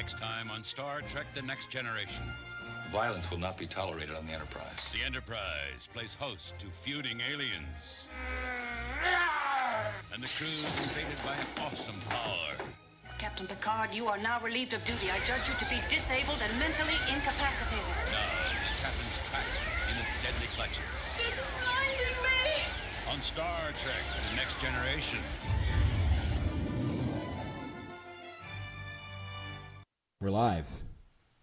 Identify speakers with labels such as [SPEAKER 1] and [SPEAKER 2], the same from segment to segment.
[SPEAKER 1] Next time on Star Trek The Next Generation.
[SPEAKER 2] Violence will not be tolerated on the Enterprise.
[SPEAKER 1] The Enterprise plays host to feuding aliens. And the crew is invaded by an awesome power.
[SPEAKER 3] Captain Picard, you are now relieved of duty. I judge you to be disabled and mentally incapacitated.
[SPEAKER 1] Now, the captain's trapped in its deadly clutches.
[SPEAKER 3] This is blinding me!
[SPEAKER 1] On Star Trek The Next Generation.
[SPEAKER 4] We're live.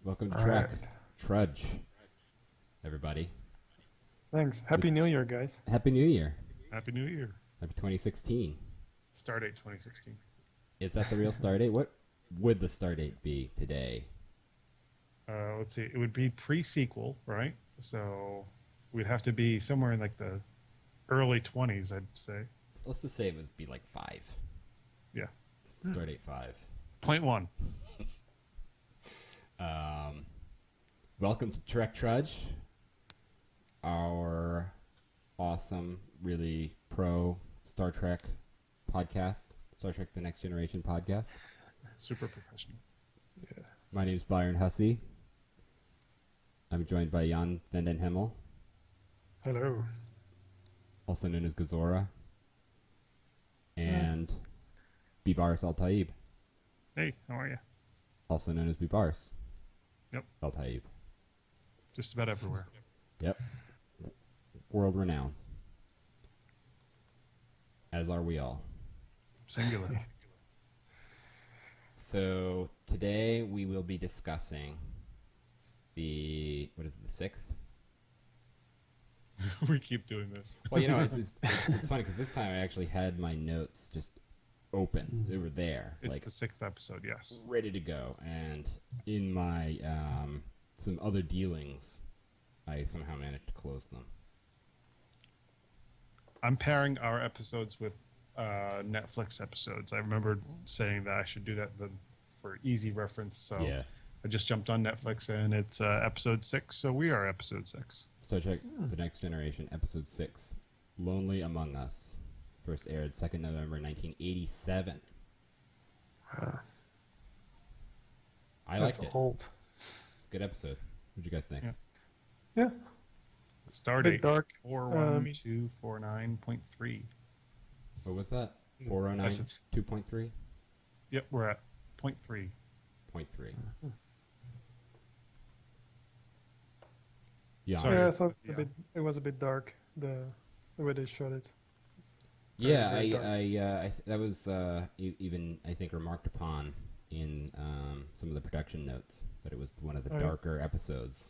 [SPEAKER 4] Welcome to Trek Trudge, everybody.
[SPEAKER 5] Thanks. Happy New Year, guys.
[SPEAKER 4] Happy New Year.
[SPEAKER 6] Happy New Year.
[SPEAKER 4] Happy 2016.
[SPEAKER 6] Stardate 2016.
[SPEAKER 4] Is that the real star date? What would the star date be today?
[SPEAKER 6] Let's see. It would be pre-sequel, right? So we'd have to be somewhere in like the early 20s, I'd say.
[SPEAKER 4] Let's just say it would be like 5.
[SPEAKER 6] Yeah.
[SPEAKER 4] Star date 5.
[SPEAKER 6] Point 1.
[SPEAKER 4] Welcome to Trek Trudge, our awesome, really pro Star Trek podcast, Star Trek The Next Generation podcast.
[SPEAKER 6] Super professional.
[SPEAKER 5] Yeah.
[SPEAKER 4] My name is Byron Hussey. I'm joined by Jan Vandenhemmel,
[SPEAKER 5] Hello.
[SPEAKER 4] also known as Gazorra, and Bibaris Al-Taib,
[SPEAKER 6] Hey, how are you?
[SPEAKER 4] also known as Bibaris
[SPEAKER 6] Yep.
[SPEAKER 4] Al-Taib.
[SPEAKER 6] Just about everywhere.
[SPEAKER 4] Yep. World renowned. As are we all.
[SPEAKER 6] Singular.
[SPEAKER 4] So today we will be discussing the, what is it, the 6th?
[SPEAKER 6] We keep doing this.
[SPEAKER 4] Well, you know, it's funny because this time I actually had my notes just open. They were there.
[SPEAKER 6] It's
[SPEAKER 4] like
[SPEAKER 6] the 6th episode, yes.
[SPEAKER 4] ready to go. And in my some other dealings, I somehow managed to close them.
[SPEAKER 6] I'm pairing our episodes with Netflix episodes. I remember saying that I should do that for easy reference. So
[SPEAKER 4] Yeah.
[SPEAKER 6] I just jumped on Netflix and it's episode 6. So we are episode 6.
[SPEAKER 4] Star Trek The Next Generation, Episode 6, Lonely Among Us. First aired 2nd November 1987. I
[SPEAKER 5] That's
[SPEAKER 4] liked it.
[SPEAKER 5] old.
[SPEAKER 4] It's a good episode. What'd you guys think?
[SPEAKER 6] Yeah.
[SPEAKER 5] Yeah.
[SPEAKER 6] Stardate
[SPEAKER 5] Bit dark.
[SPEAKER 6] 41249.3.
[SPEAKER 4] What was that? 409,
[SPEAKER 6] Yes, it's-
[SPEAKER 4] 2.3?
[SPEAKER 6] Yep, we're at point 3.
[SPEAKER 4] 0.3. Yeah.
[SPEAKER 6] Sorry.
[SPEAKER 5] Yeah, I thought
[SPEAKER 6] Yeah.
[SPEAKER 5] it was a bit dark, the way they shot it.
[SPEAKER 4] Yeah,
[SPEAKER 5] very dark.
[SPEAKER 4] that was even I think remarked upon in some of the production notes that it was one of the
[SPEAKER 5] Oh, yeah.
[SPEAKER 4] darker episodes.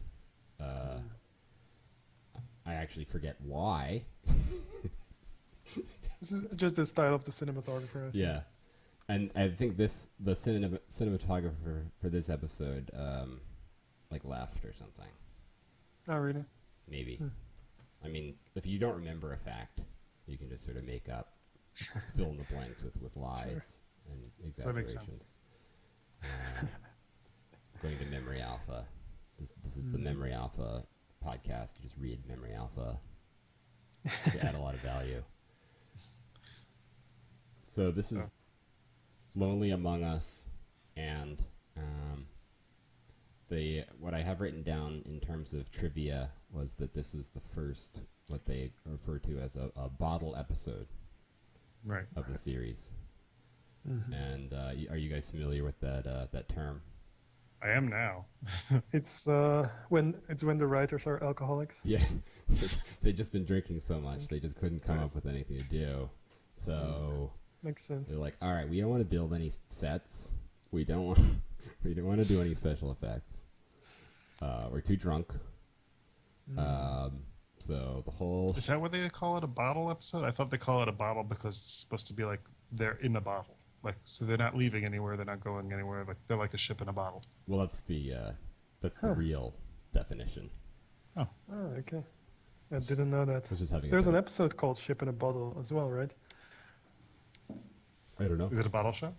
[SPEAKER 4] I actually forget why.
[SPEAKER 5] This is just the style of the cinematographer. I think.
[SPEAKER 4] Yeah, and I think the cinematographer for this episode like left or something.
[SPEAKER 5] Oh, really?
[SPEAKER 4] Maybe. I mean, if you don't remember a fact, you can just sort of make up, fill in the blanks with lies and
[SPEAKER 6] That makes
[SPEAKER 4] exaggerations. Going to Memory Alpha. This is the Memory Alpha podcast. You just read Memory Alpha. You add a lot of value. So this is Lonely Among Us, and what I have written down in terms of trivia was that this is the first, what they refer to as a bottle episode
[SPEAKER 6] Right.
[SPEAKER 4] of the series. And are you guys familiar with that term?
[SPEAKER 6] I am now.
[SPEAKER 5] It's when the writers are alcoholics.
[SPEAKER 4] Yeah, they've just been drinking so much they just couldn't come up with anything to do. So
[SPEAKER 5] Makes sense.
[SPEAKER 4] they're like, all right, we don't want to build any sets. We don't want to do any special effects. We're too drunk. So the whole
[SPEAKER 6] Is that what they call it, a bottle episode? I thought they call it a bottle because it's supposed to be like they're in a bottle. Like, so they're not leaving anywhere, they're not going anywhere. Like, they're like a ship in a bottle.
[SPEAKER 4] well, that's the real definition.
[SPEAKER 5] Oh, okay. I didn't know that.
[SPEAKER 4] I was just having
[SPEAKER 5] There's an episode called "Ship in a Bottle" as well, right?
[SPEAKER 4] I don't know.
[SPEAKER 6] Is it a bottle show?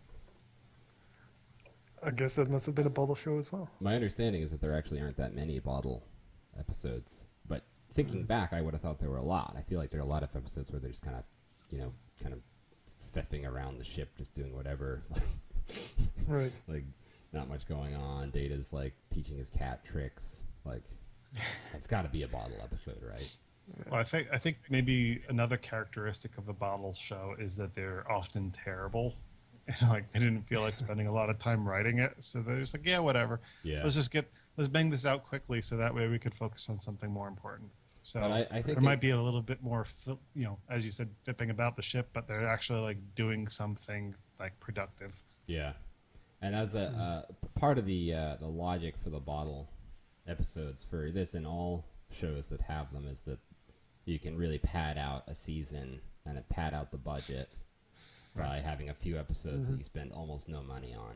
[SPEAKER 5] I guess that must have been a bottle show as well.
[SPEAKER 4] My understanding is that there actually aren't that many bottle episodes, but thinking back, I would have thought there were a lot. I feel like there are a lot of episodes where they're just kind of peffing around the ship, just doing whatever.
[SPEAKER 5] Right.
[SPEAKER 4] Like not much going on. Data's like teaching his cat tricks. Like, it's got to be a bottle episode, right?
[SPEAKER 6] Well, I think maybe another characteristic of the bottle show is that they're often terrible. And, like, they didn't feel like spending a lot of time writing it, so they're just like, yeah, whatever.
[SPEAKER 4] Yeah.
[SPEAKER 6] Let's bang this out quickly, so that way we could focus on something more important. So
[SPEAKER 4] But I think
[SPEAKER 6] there might be a little bit more, as you said, fipping about the ship, but they're actually like doing something like productive.
[SPEAKER 4] Yeah, and as a part of the logic for the bottle episodes for this and all shows that have them is that you can really pad out a season and pad out the budget by having a few episodes that you spend almost no money on.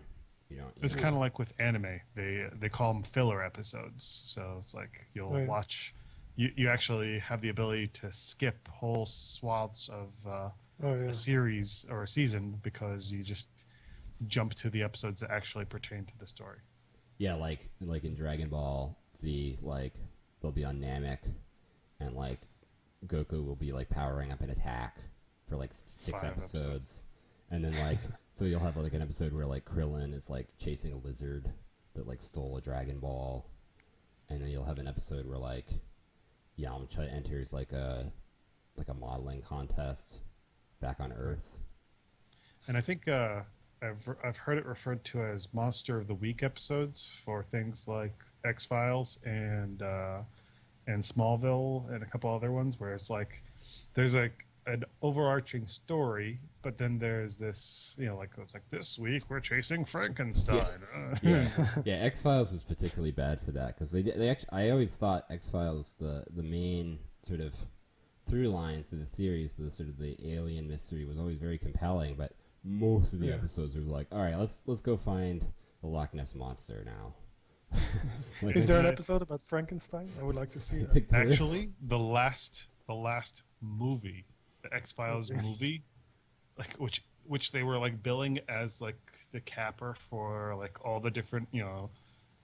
[SPEAKER 6] It's kind of like with anime. They call them filler episodes. So it's like you'll watch. You actually have the ability to skip whole swaths of a series or a season because you just jump to the episodes that actually pertain to the story.
[SPEAKER 4] Yeah, like in Dragon Ball Z, like they'll be on Namek, and like Goku will be like powering up an attack for like 6 episodes. And then like so you'll have like an episode where like Krillin is like chasing a lizard that like stole a Dragon Ball, and then you'll have an episode where like Yamcha enters like a modeling contest back on Earth. And
[SPEAKER 6] I think I've heard it referred to as Monster of the Week episodes for things like X-Files and Smallville and a couple other ones where it's like there's like an overarching story, but then there's this, like it's like this week we're chasing Frankenstein.
[SPEAKER 4] Yeah, X-Files was particularly bad for that because they actually, I always thought X-Files the main sort of through line through the series, the sort of the alien mystery was always very compelling, but most of the episodes were like, all right, let's go find the Loch Ness monster now.
[SPEAKER 5] Like, is there an episode about Frankenstein? I would like to see that.
[SPEAKER 6] Actually, the last movie, the X-Files movie, like which they were like billing as like the capper for like all the different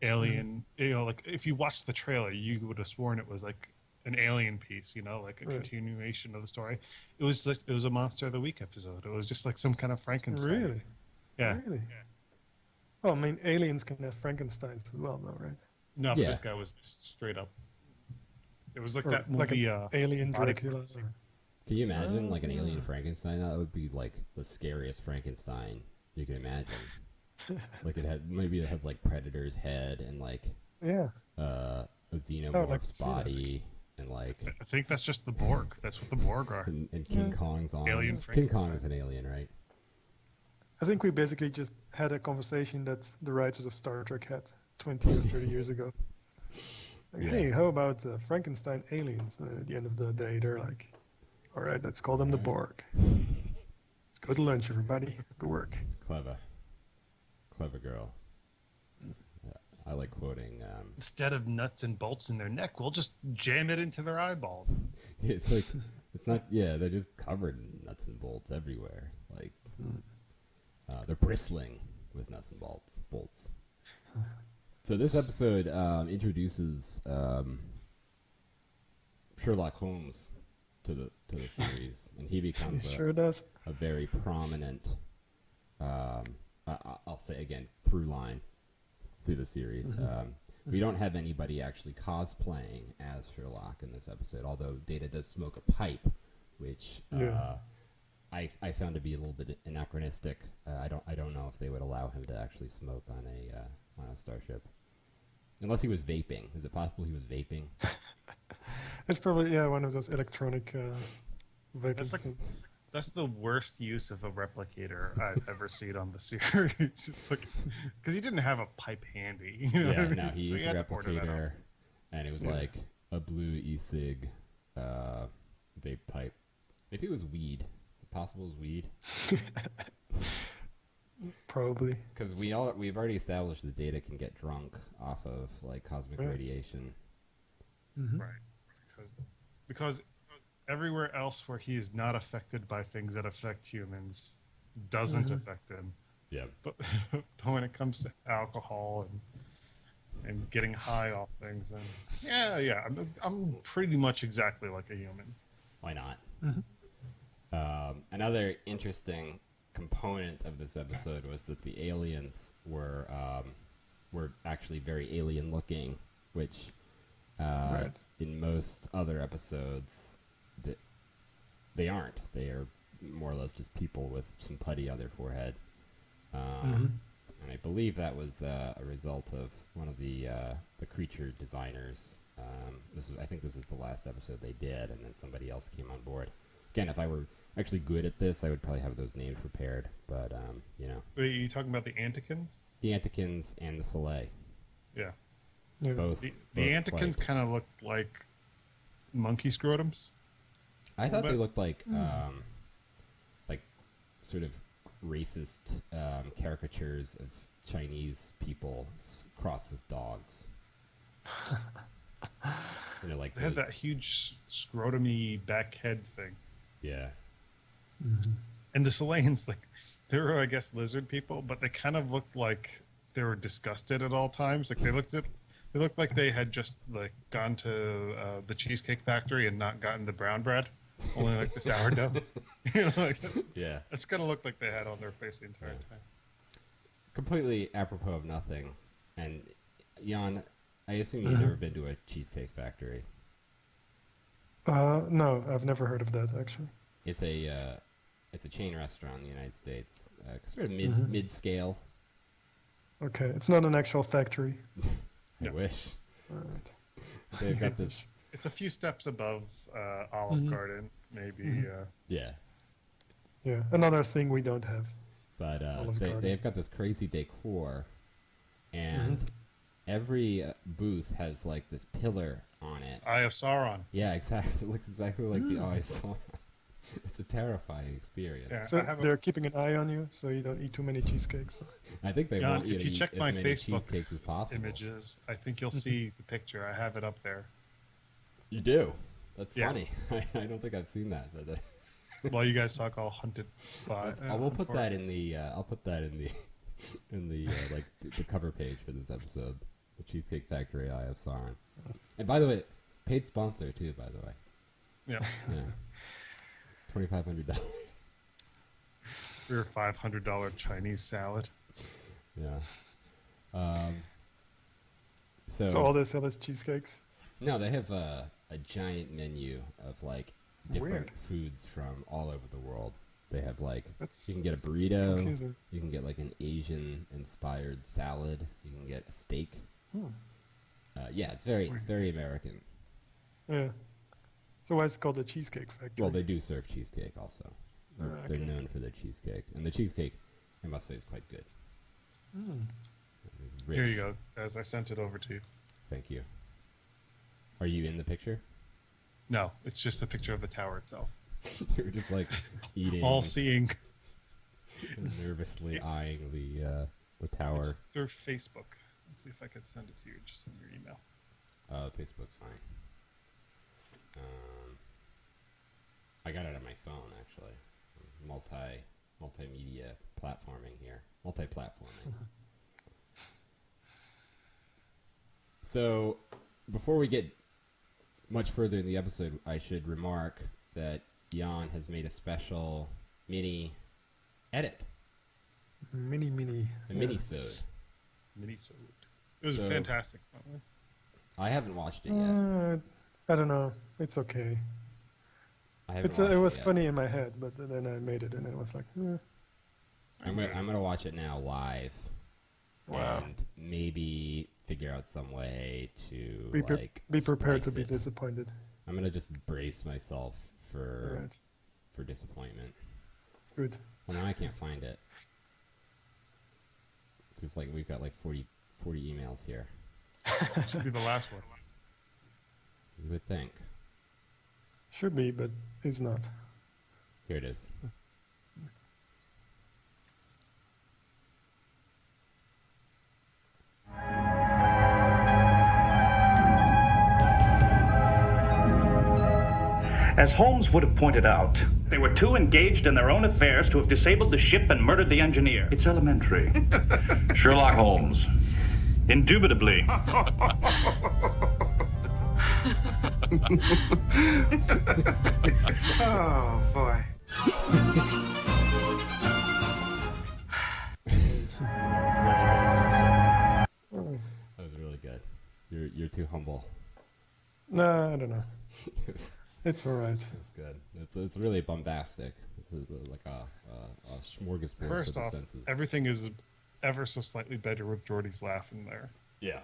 [SPEAKER 6] alien like if you watched the trailer you would have sworn it was like an alien piece, like a continuation of the story. It was a Monster of the Week episode. It was just like some kind of Frankenstein.
[SPEAKER 5] Really?
[SPEAKER 6] Yeah.
[SPEAKER 5] Really? Yeah. Well, I mean, aliens can have Frankensteins as well, though, right?
[SPEAKER 6] No, but this guy was straight up. It was like that movie,
[SPEAKER 5] like an alien Dracula.
[SPEAKER 4] Can you imagine like an alien Frankenstein? That would be like the scariest Frankenstein you can imagine. Like it has like Predator's head and like a xenomorph's body. And like,
[SPEAKER 6] I think that's just the Borg. That's what the Borg are.
[SPEAKER 4] And King Kong's on.
[SPEAKER 6] Alien
[SPEAKER 4] King Kong is an alien, right?
[SPEAKER 5] I think we basically just had a conversation that the writers of Star Trek had 20 or 30 years ago. Like, hey, how about Frankenstein aliens? And at the end of the day, they're like, all right, let's call them the Borg. Let's go to lunch, everybody. Good work.
[SPEAKER 4] Clever girl. I like quoting.
[SPEAKER 6] Instead of nuts and bolts in their neck, we'll just jam it into their eyeballs.
[SPEAKER 4] It's like, it's not, they're just covered in nuts and bolts everywhere. Like, they're bristling with nuts and bolts. So this episode introduces Sherlock Holmes to the series, and he becomes a very prominent, I'll say again, through line through the series. We don't have anybody actually cosplaying as Sherlock in this episode, although Data does smoke a pipe, which I found to be a little bit anachronistic. I don't know if they would allow him to actually smoke on a starship, unless he was vaping. Is it possible he was vaping?
[SPEAKER 5] It's probably one of those electronic vaping.
[SPEAKER 6] That's the worst use of a replicator I've ever seen on the series. Just like, because he didn't have a pipe handy.
[SPEAKER 4] He used a replicator, and it was like a blue e-cig vape pipe. Maybe it was weed. Is it possible it was weed?
[SPEAKER 5] Probably.
[SPEAKER 4] Because we've already established that Data can get drunk off of like cosmic radiation.
[SPEAKER 6] Right. Because everywhere else where he is not affected by things that affect humans doesn't affect him.
[SPEAKER 4] Yeah.
[SPEAKER 6] But when it comes to alcohol and getting high off things, then I'm pretty much exactly like a human.
[SPEAKER 4] Why not? Another interesting component of this episode was that the aliens were were actually very alien looking, which
[SPEAKER 5] Right.
[SPEAKER 4] in most other episodes they aren't. They are more or less just people with some putty on their forehead. And I believe that was a result of one of the creature designers. I think this is the last episode they did, and then somebody else came on board. Again, if I were actually good at this, I would probably have those names prepared. But you know,
[SPEAKER 6] Are you talking about the Antikins?
[SPEAKER 4] the Antikins and the Soleil,
[SPEAKER 6] Yeah.
[SPEAKER 5] Yeah.
[SPEAKER 4] both.
[SPEAKER 6] The
[SPEAKER 4] both
[SPEAKER 6] Antikins
[SPEAKER 4] quite-
[SPEAKER 6] kind of looked like monkey scrotums.
[SPEAKER 4] I thought they
[SPEAKER 6] bit.
[SPEAKER 4] looked like sort of racist caricatures of Chinese people crossed with dogs. You know, like
[SPEAKER 6] They had
[SPEAKER 4] those-
[SPEAKER 6] that huge scrotumy back head thing.
[SPEAKER 4] Yeah.
[SPEAKER 6] And the Solaians, like, they were, I guess, lizard people, but they kind of looked like they were disgusted at all times. Like, they looked like they had just, like, gone to the Cheesecake Factory and not gotten the brown bread, only, like, the sourdough. You know, like,
[SPEAKER 4] Yeah.
[SPEAKER 6] that's kind of looked like they had on their face the entire time.
[SPEAKER 4] Completely apropos of nothing. And, Jan, I assume you've never been to a Cheesecake Factory.
[SPEAKER 5] No, I've never heard of that actually.
[SPEAKER 4] It's a chain restaurant in the United States, sort of mid-scale.
[SPEAKER 5] Okay, it's not an actual factory.
[SPEAKER 4] I wish.
[SPEAKER 5] All right.
[SPEAKER 4] They've got this.
[SPEAKER 6] It's a few steps above Olive Garden, maybe.
[SPEAKER 4] Yeah.
[SPEAKER 5] Yeah, another thing we don't have.
[SPEAKER 4] But
[SPEAKER 5] Olive Garden.
[SPEAKER 4] they've got this crazy decor, and every booth has like this pillar on it.
[SPEAKER 6] Eye of Sauron.
[SPEAKER 4] Yeah, exactly. It looks exactly like the eye saw. It's a terrifying experience.
[SPEAKER 6] Yeah.
[SPEAKER 5] So
[SPEAKER 6] I have a-
[SPEAKER 5] they're keeping an eye on you, so you don't eat too many cheesecakes.
[SPEAKER 4] I think they
[SPEAKER 6] Jan,
[SPEAKER 4] want you
[SPEAKER 6] if
[SPEAKER 4] to
[SPEAKER 6] you
[SPEAKER 4] eat
[SPEAKER 6] check
[SPEAKER 4] as
[SPEAKER 6] my
[SPEAKER 4] many
[SPEAKER 6] Facebook
[SPEAKER 4] cheesecakes as possible.
[SPEAKER 6] Images, I think you'll see the picture. I have it up there.
[SPEAKER 4] You do. That's
[SPEAKER 6] Yeah.
[SPEAKER 4] funny. I don't think I've seen that, but
[SPEAKER 6] While you guys talk all hunted by.
[SPEAKER 4] we'll put that in the. I'll put that in the in the like the cover page for this episode. The Cheesecake Factory Eye of Sauron. And by the way, paid sponsor too. By the way,
[SPEAKER 6] Yeah.
[SPEAKER 4] yeah, $2,500.
[SPEAKER 6] For your $500 Chinese salad.
[SPEAKER 4] Yeah.
[SPEAKER 5] So all they sell is cheesecakes.
[SPEAKER 4] No, they have a giant menu of like different
[SPEAKER 5] Weird.
[SPEAKER 4] foods from all over the world. They have like
[SPEAKER 5] That's
[SPEAKER 4] you can get a burrito,
[SPEAKER 5] confusing.
[SPEAKER 4] you can get like an Asian inspired salad, you can get a steak. Yeah, it's very American.
[SPEAKER 5] Yeah. So why is it called the Cheesecake Factory?
[SPEAKER 4] Well, they do serve cheesecake also. They're,
[SPEAKER 5] Ah,
[SPEAKER 4] they're
[SPEAKER 5] okay.
[SPEAKER 4] known for their cheesecake, and the cheesecake, I must say, is quite good. It's rich.
[SPEAKER 6] Here you go, as I sent it over to you.
[SPEAKER 4] Thank you. Are you in the picture?
[SPEAKER 6] No, it's just a picture of the tower itself.
[SPEAKER 4] You're just like eating,
[SPEAKER 6] All seeing.
[SPEAKER 4] and nervously eyeing the tower.
[SPEAKER 6] It's through Facebook. Let's see if I can send it to you just in your email.
[SPEAKER 4] Facebook's fine. I got it on my phone actually. Multimedia platforming here. Multi-platforming. So, before we get much further in the episode, I should remark that Jan has made a special mini edit,
[SPEAKER 5] Mini.
[SPEAKER 4] a mini-sode.
[SPEAKER 6] Minisode. It was
[SPEAKER 4] So-
[SPEAKER 6] fantastic. Wasn't it?
[SPEAKER 4] I haven't watched it yet.
[SPEAKER 5] I don't know. It's okay.
[SPEAKER 4] I haven't
[SPEAKER 5] It
[SPEAKER 4] watched
[SPEAKER 5] was
[SPEAKER 4] yet.
[SPEAKER 5] funny in my head, but then I made it and it was like,
[SPEAKER 4] I'm gonna watch it now live.
[SPEAKER 5] Wow.
[SPEAKER 4] And maybe figure out some way to
[SPEAKER 5] be prepared to
[SPEAKER 4] splice
[SPEAKER 5] be
[SPEAKER 4] it.
[SPEAKER 5] disappointed.
[SPEAKER 4] I'm gonna just brace myself for
[SPEAKER 5] Alright.
[SPEAKER 4] for disappointment.
[SPEAKER 5] Good.
[SPEAKER 4] Well, now I can't find it. There's like we've got like 40 emails here.
[SPEAKER 6] Should be the last one.
[SPEAKER 4] You would think.
[SPEAKER 5] Should be, but it's not.
[SPEAKER 4] Here it is.
[SPEAKER 7] As Holmes would have pointed out, they were too engaged in their own affairs to have disabled the ship and murdered the engineer.
[SPEAKER 2] It's elementary. Sherlock Holmes.
[SPEAKER 7] Indubitably.
[SPEAKER 8] Oh, boy.
[SPEAKER 4] you're too humble.
[SPEAKER 5] No, I don't know. It's all right.
[SPEAKER 4] It's good. It's really bombastic. It's like a smorgasbord
[SPEAKER 6] First
[SPEAKER 4] for the
[SPEAKER 6] off,
[SPEAKER 4] senses.
[SPEAKER 6] everything is ever so slightly better with Jordy's laugh in there.
[SPEAKER 4] Yeah.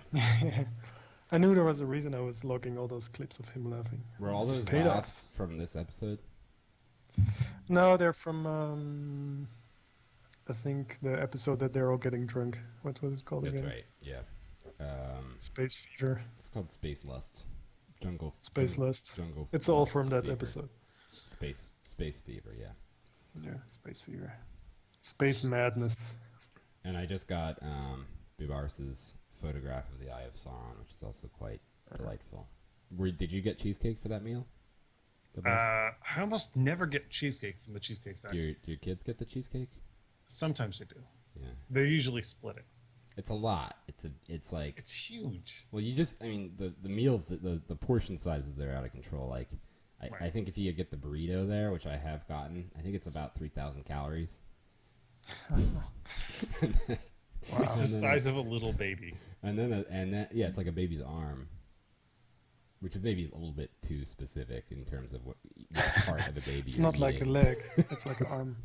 [SPEAKER 5] I knew there was a reason I was logging all those clips of him laughing.
[SPEAKER 4] Were all those
[SPEAKER 5] Paid
[SPEAKER 4] laughs from this episode?
[SPEAKER 5] No, they're from I think the episode that they're all getting drunk. What was it called
[SPEAKER 4] That's
[SPEAKER 5] again?
[SPEAKER 4] right. Yeah.
[SPEAKER 5] Space Fever.
[SPEAKER 4] It's called Space Lust.
[SPEAKER 5] Space Lust.
[SPEAKER 4] Jungle.
[SPEAKER 5] It's all
[SPEAKER 4] Lust
[SPEAKER 5] from that
[SPEAKER 4] Fever.
[SPEAKER 5] episode.
[SPEAKER 4] Space Fever. Yeah.
[SPEAKER 5] Yeah, Space Fever. Space Madness.
[SPEAKER 4] And I just got Bibars's photograph of the Eye of Sauron, which is also quite delightful. Did you get cheesecake for that meal?
[SPEAKER 6] I almost never get cheesecake from the Cheesecake Factory.
[SPEAKER 4] Do your kids get the cheesecake?
[SPEAKER 6] Sometimes they do.
[SPEAKER 4] Yeah.
[SPEAKER 6] They usually split it.
[SPEAKER 4] It's a lot. It's like
[SPEAKER 6] It's huge.
[SPEAKER 4] well, the meals, the portion sizes are out of control. Like I think if you get the burrito there, which I have gotten, I think it's about 3,000 calories.
[SPEAKER 6] It's the size of a little baby.
[SPEAKER 4] And then it's like a baby's arm, which is maybe a little bit too specific in terms of what part of the baby.
[SPEAKER 5] It's
[SPEAKER 4] you're
[SPEAKER 5] not like a
[SPEAKER 4] eating.
[SPEAKER 5] leg. It's like an arm.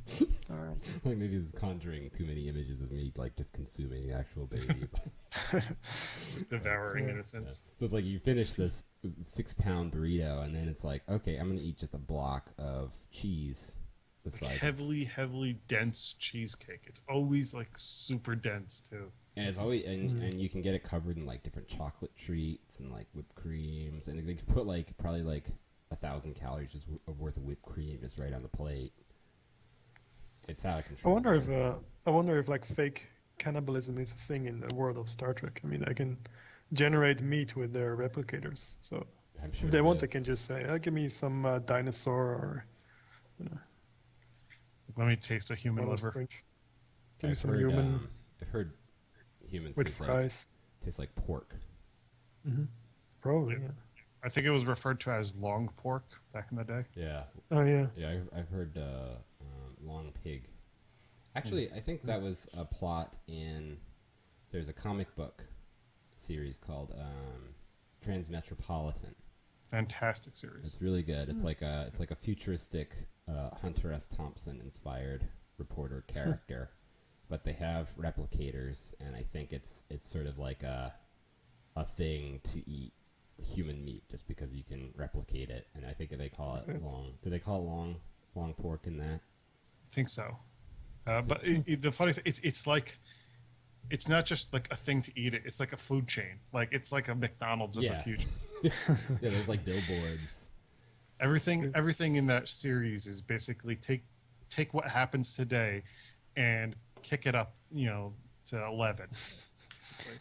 [SPEAKER 5] All right.
[SPEAKER 4] Like maybe it's conjuring too many images of me like just consuming the actual baby.
[SPEAKER 6] Just devouring innocence.
[SPEAKER 4] So it's like you finish this 6-pound burrito, and then it's like, okay, I'm gonna eat just a block of cheese. The size
[SPEAKER 6] Like
[SPEAKER 4] of-
[SPEAKER 6] heavily dense cheesecake. It's always like super dense too.
[SPEAKER 4] And it's always and you can get it covered in like different chocolate treats and like whipped creams, and they can put like probably like 1,000 calories just worth of whipped cream just right on the plate. It's out of
[SPEAKER 5] I
[SPEAKER 4] control.
[SPEAKER 5] wonder if like fake cannibalism is a thing in the world of Star Trek. I mean, I can generate meat with their replicators, so
[SPEAKER 4] I'm sure
[SPEAKER 5] if they
[SPEAKER 4] it
[SPEAKER 5] want, they
[SPEAKER 4] is.
[SPEAKER 5] can just say, "Give me some dinosaur or
[SPEAKER 6] Let me taste a human
[SPEAKER 5] what else
[SPEAKER 6] liver.
[SPEAKER 5] strange. Give me
[SPEAKER 4] I've
[SPEAKER 5] some
[SPEAKER 4] heard,
[SPEAKER 5] human
[SPEAKER 4] I've heard humans
[SPEAKER 5] with
[SPEAKER 4] taste
[SPEAKER 5] fries."
[SPEAKER 4] like pork.
[SPEAKER 5] Probably. Yeah.
[SPEAKER 6] I think it was referred to as long pork back in the day.
[SPEAKER 4] Yeah,
[SPEAKER 5] Oh yeah.
[SPEAKER 4] yeah. I've heard long pig. Actually, I think that was a plot in. There's a comic book series called Transmetropolitan.
[SPEAKER 6] Fantastic series.
[SPEAKER 4] It's really good. It's like a futuristic Hunter S. Thompson inspired reporter character, but they have replicators, and I think it's sort of like a thing to eat human meat just because you can replicate it, and I think they call it long. Do they call it long pork in that?
[SPEAKER 6] I think so. But the funny thing, it's like, it's not just like a thing to eat it. It's like a food chain. Like it's like a McDonald's of the future.
[SPEAKER 4] Yeah, there's like billboards.
[SPEAKER 6] Everything in that series is basically take what happens today, and kick it up, to 11. Basically.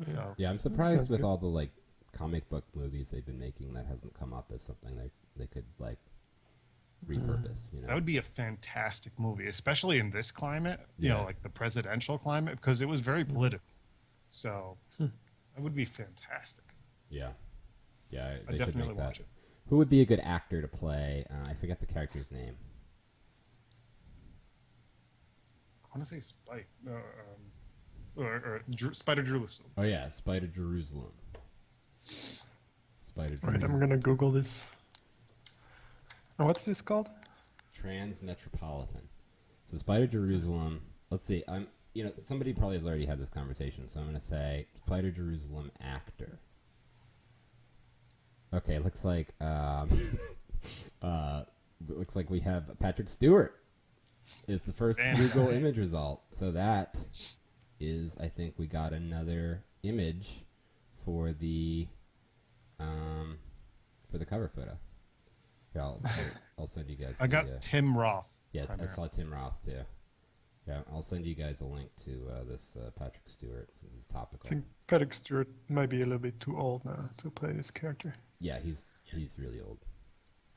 [SPEAKER 6] So
[SPEAKER 4] Yeah, I'm surprised
[SPEAKER 5] sounds
[SPEAKER 4] with
[SPEAKER 5] good.
[SPEAKER 4] all the like comic book movies they've been making that hasn't come up as something they could like repurpose.
[SPEAKER 6] that would be a fantastic movie, especially in this climate.
[SPEAKER 4] Yeah.
[SPEAKER 6] Like the presidential climate, because it was very political. So that would be fantastic.
[SPEAKER 4] Yeah, yeah.
[SPEAKER 6] I
[SPEAKER 4] They should
[SPEAKER 6] definitely
[SPEAKER 4] make that.
[SPEAKER 6] watch it.
[SPEAKER 4] Who would be a good actor to play? I forget the character's name.
[SPEAKER 6] I want to say Spike. Spider Jerusalem.
[SPEAKER 4] Oh yeah, Spider Jerusalem. Spider
[SPEAKER 5] Right. I'm
[SPEAKER 4] Jerusalem.
[SPEAKER 5] gonna Google this. And what's this called?
[SPEAKER 4] Transmetropolitan. So Spider Jerusalem. Let's see. Somebody probably has already had this conversation, so I'm gonna say Spider Jerusalem actor. Okay, looks like looks like we have Patrick Stewart is the first
[SPEAKER 6] Fantastic.
[SPEAKER 4] Google image result. So that is, I think we got another image for the cover photo. Yeah, I'll send you guys.
[SPEAKER 6] I got Tim Roth.
[SPEAKER 4] Yeah, I
[SPEAKER 6] primarily.
[SPEAKER 4] saw Tim Roth too. Yeah, I'll send you guys a link to this Patrick Stewart since it's
[SPEAKER 5] I
[SPEAKER 4] topical.
[SPEAKER 5] think Patrick Stewart might be a little bit too old now to play this character.
[SPEAKER 4] Yeah, he's really old,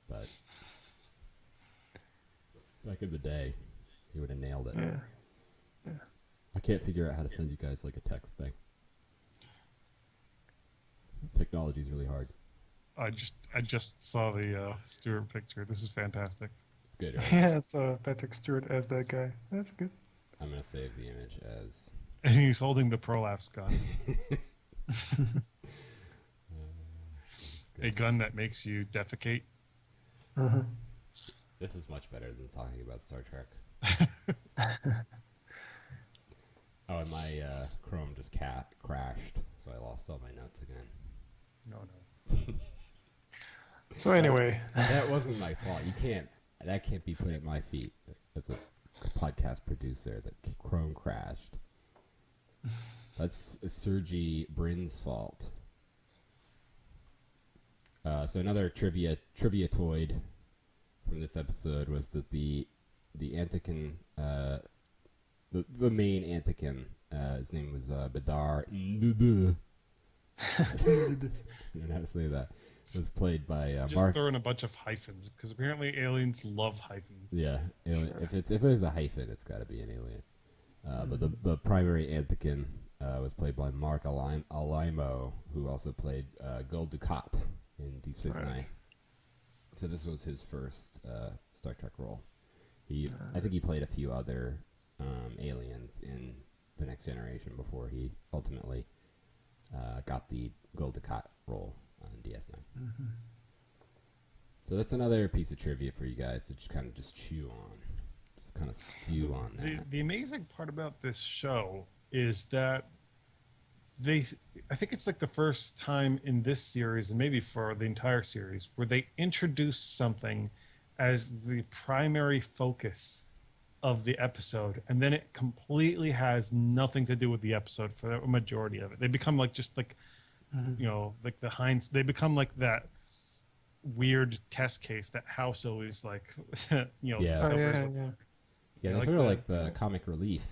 [SPEAKER 4] but back in the day, he would have nailed it.
[SPEAKER 5] Yeah.
[SPEAKER 4] I can't figure out how to send you guys like a text thing. Technology's really hard.
[SPEAKER 6] I just saw the Stewart picture. This is fantastic.
[SPEAKER 4] It's good. Right?
[SPEAKER 5] Yeah, so Patrick Stewart as that guy. That's good.
[SPEAKER 4] I'm gonna save the image as.
[SPEAKER 6] And he's holding the prolapse gun. A gun that makes you defecate.
[SPEAKER 4] This is much better than talking about Star Trek. Oh, and my Chrome just crashed, so I lost all my notes again.
[SPEAKER 6] No.
[SPEAKER 5] So anyway,
[SPEAKER 4] That wasn't my fault. That can't be put at my feet as a podcast producer that Chrome crashed. That's Sergey Brin's fault. So another trivia-toid from this episode was that the Antikin, the main Antikin, his name was Badar. I don't know how to say that. Was played by
[SPEAKER 6] Just
[SPEAKER 4] Mark.
[SPEAKER 6] throw in a bunch of hyphens because apparently aliens love hyphens.
[SPEAKER 4] Yeah, alien. Sure. If there's a hyphen, it's got to be an alien. But the primary Antikin was played by Mark Alaimo, who also played Gul Dukat in Deep Space Nine. So this was his first Star Trek role. I think he played a few other aliens in The Next Generation before he ultimately got the Gul Dukat role on DS9. So that's another piece of trivia for you guys to just kind of chew on. Just kind of stew on that.
[SPEAKER 6] The amazing part about this show is that I think it's like the first time in this series, and maybe for the entire series, where they introduce something as the primary focus of the episode, and then it completely has nothing to do with the episode for the majority of it. They become like like the Heinz. They become like that weird test case that House always like,
[SPEAKER 4] Yeah,
[SPEAKER 6] discovers.
[SPEAKER 4] they're
[SPEAKER 6] like
[SPEAKER 4] sort of like the comic relief.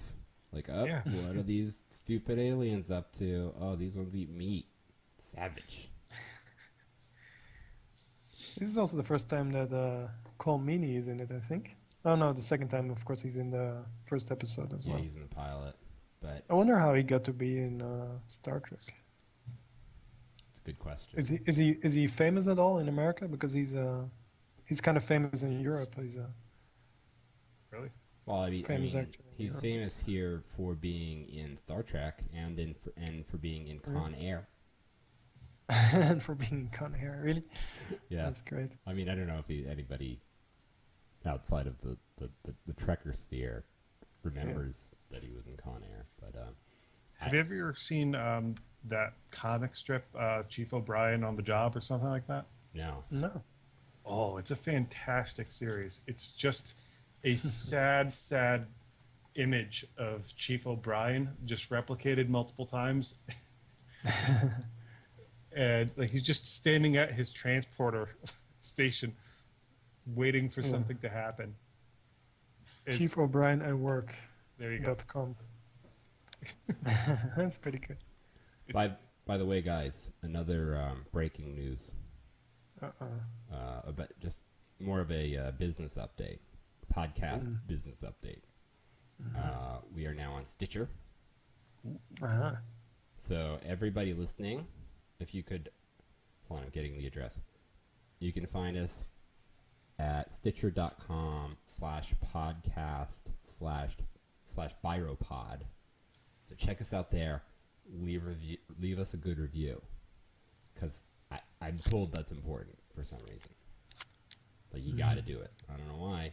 [SPEAKER 4] Like,
[SPEAKER 6] Yeah.
[SPEAKER 4] what are these stupid aliens up to? Oh, these ones eat meat. Savage.
[SPEAKER 5] this is also the first time that Cole Meany is in it, I think. Oh no, the second time, of course, he's in the first episode as
[SPEAKER 4] Yeah,
[SPEAKER 5] well.
[SPEAKER 4] he's in the pilot. But
[SPEAKER 5] I wonder how he got to be in Star Trek.
[SPEAKER 4] it's a good question.
[SPEAKER 5] Is he famous at all in America? Because he's kind of famous in Europe. He's
[SPEAKER 6] Really?
[SPEAKER 4] Well, I mean,
[SPEAKER 5] famous actor in
[SPEAKER 4] he's
[SPEAKER 5] Europe.
[SPEAKER 4] famous here for being in Star Trek and for being in Con Air.
[SPEAKER 5] and for being Con Air, really?
[SPEAKER 4] Yeah.
[SPEAKER 5] That's great.
[SPEAKER 4] I mean, I don't know if anybody outside of the Trekker sphere remembers that he was in Con Air, but
[SPEAKER 6] Have you ever seen that comic strip, Chief O'Brien on the Job or something like that?
[SPEAKER 4] no.
[SPEAKER 5] No.
[SPEAKER 6] Oh, it's a fantastic series. It's just a sad image of Chief O'Brien just replicated multiple times. And like he's just standing at his transporter station waiting for something to happen.
[SPEAKER 5] Chief O'Brien and work.
[SPEAKER 6] There you go.
[SPEAKER 5] .com. That's pretty good.
[SPEAKER 4] By the way, guys, another breaking news. About just more of a business update, podcast business update. We are now on Stitcher. So everybody listening, if you could, hold on, I'm getting the address. You can find us at stitcher.com/podcast/byroPod. So check us out there. Leave us a good review, because I'm told that's important for some reason. Like, you got to do it. I don't know why. You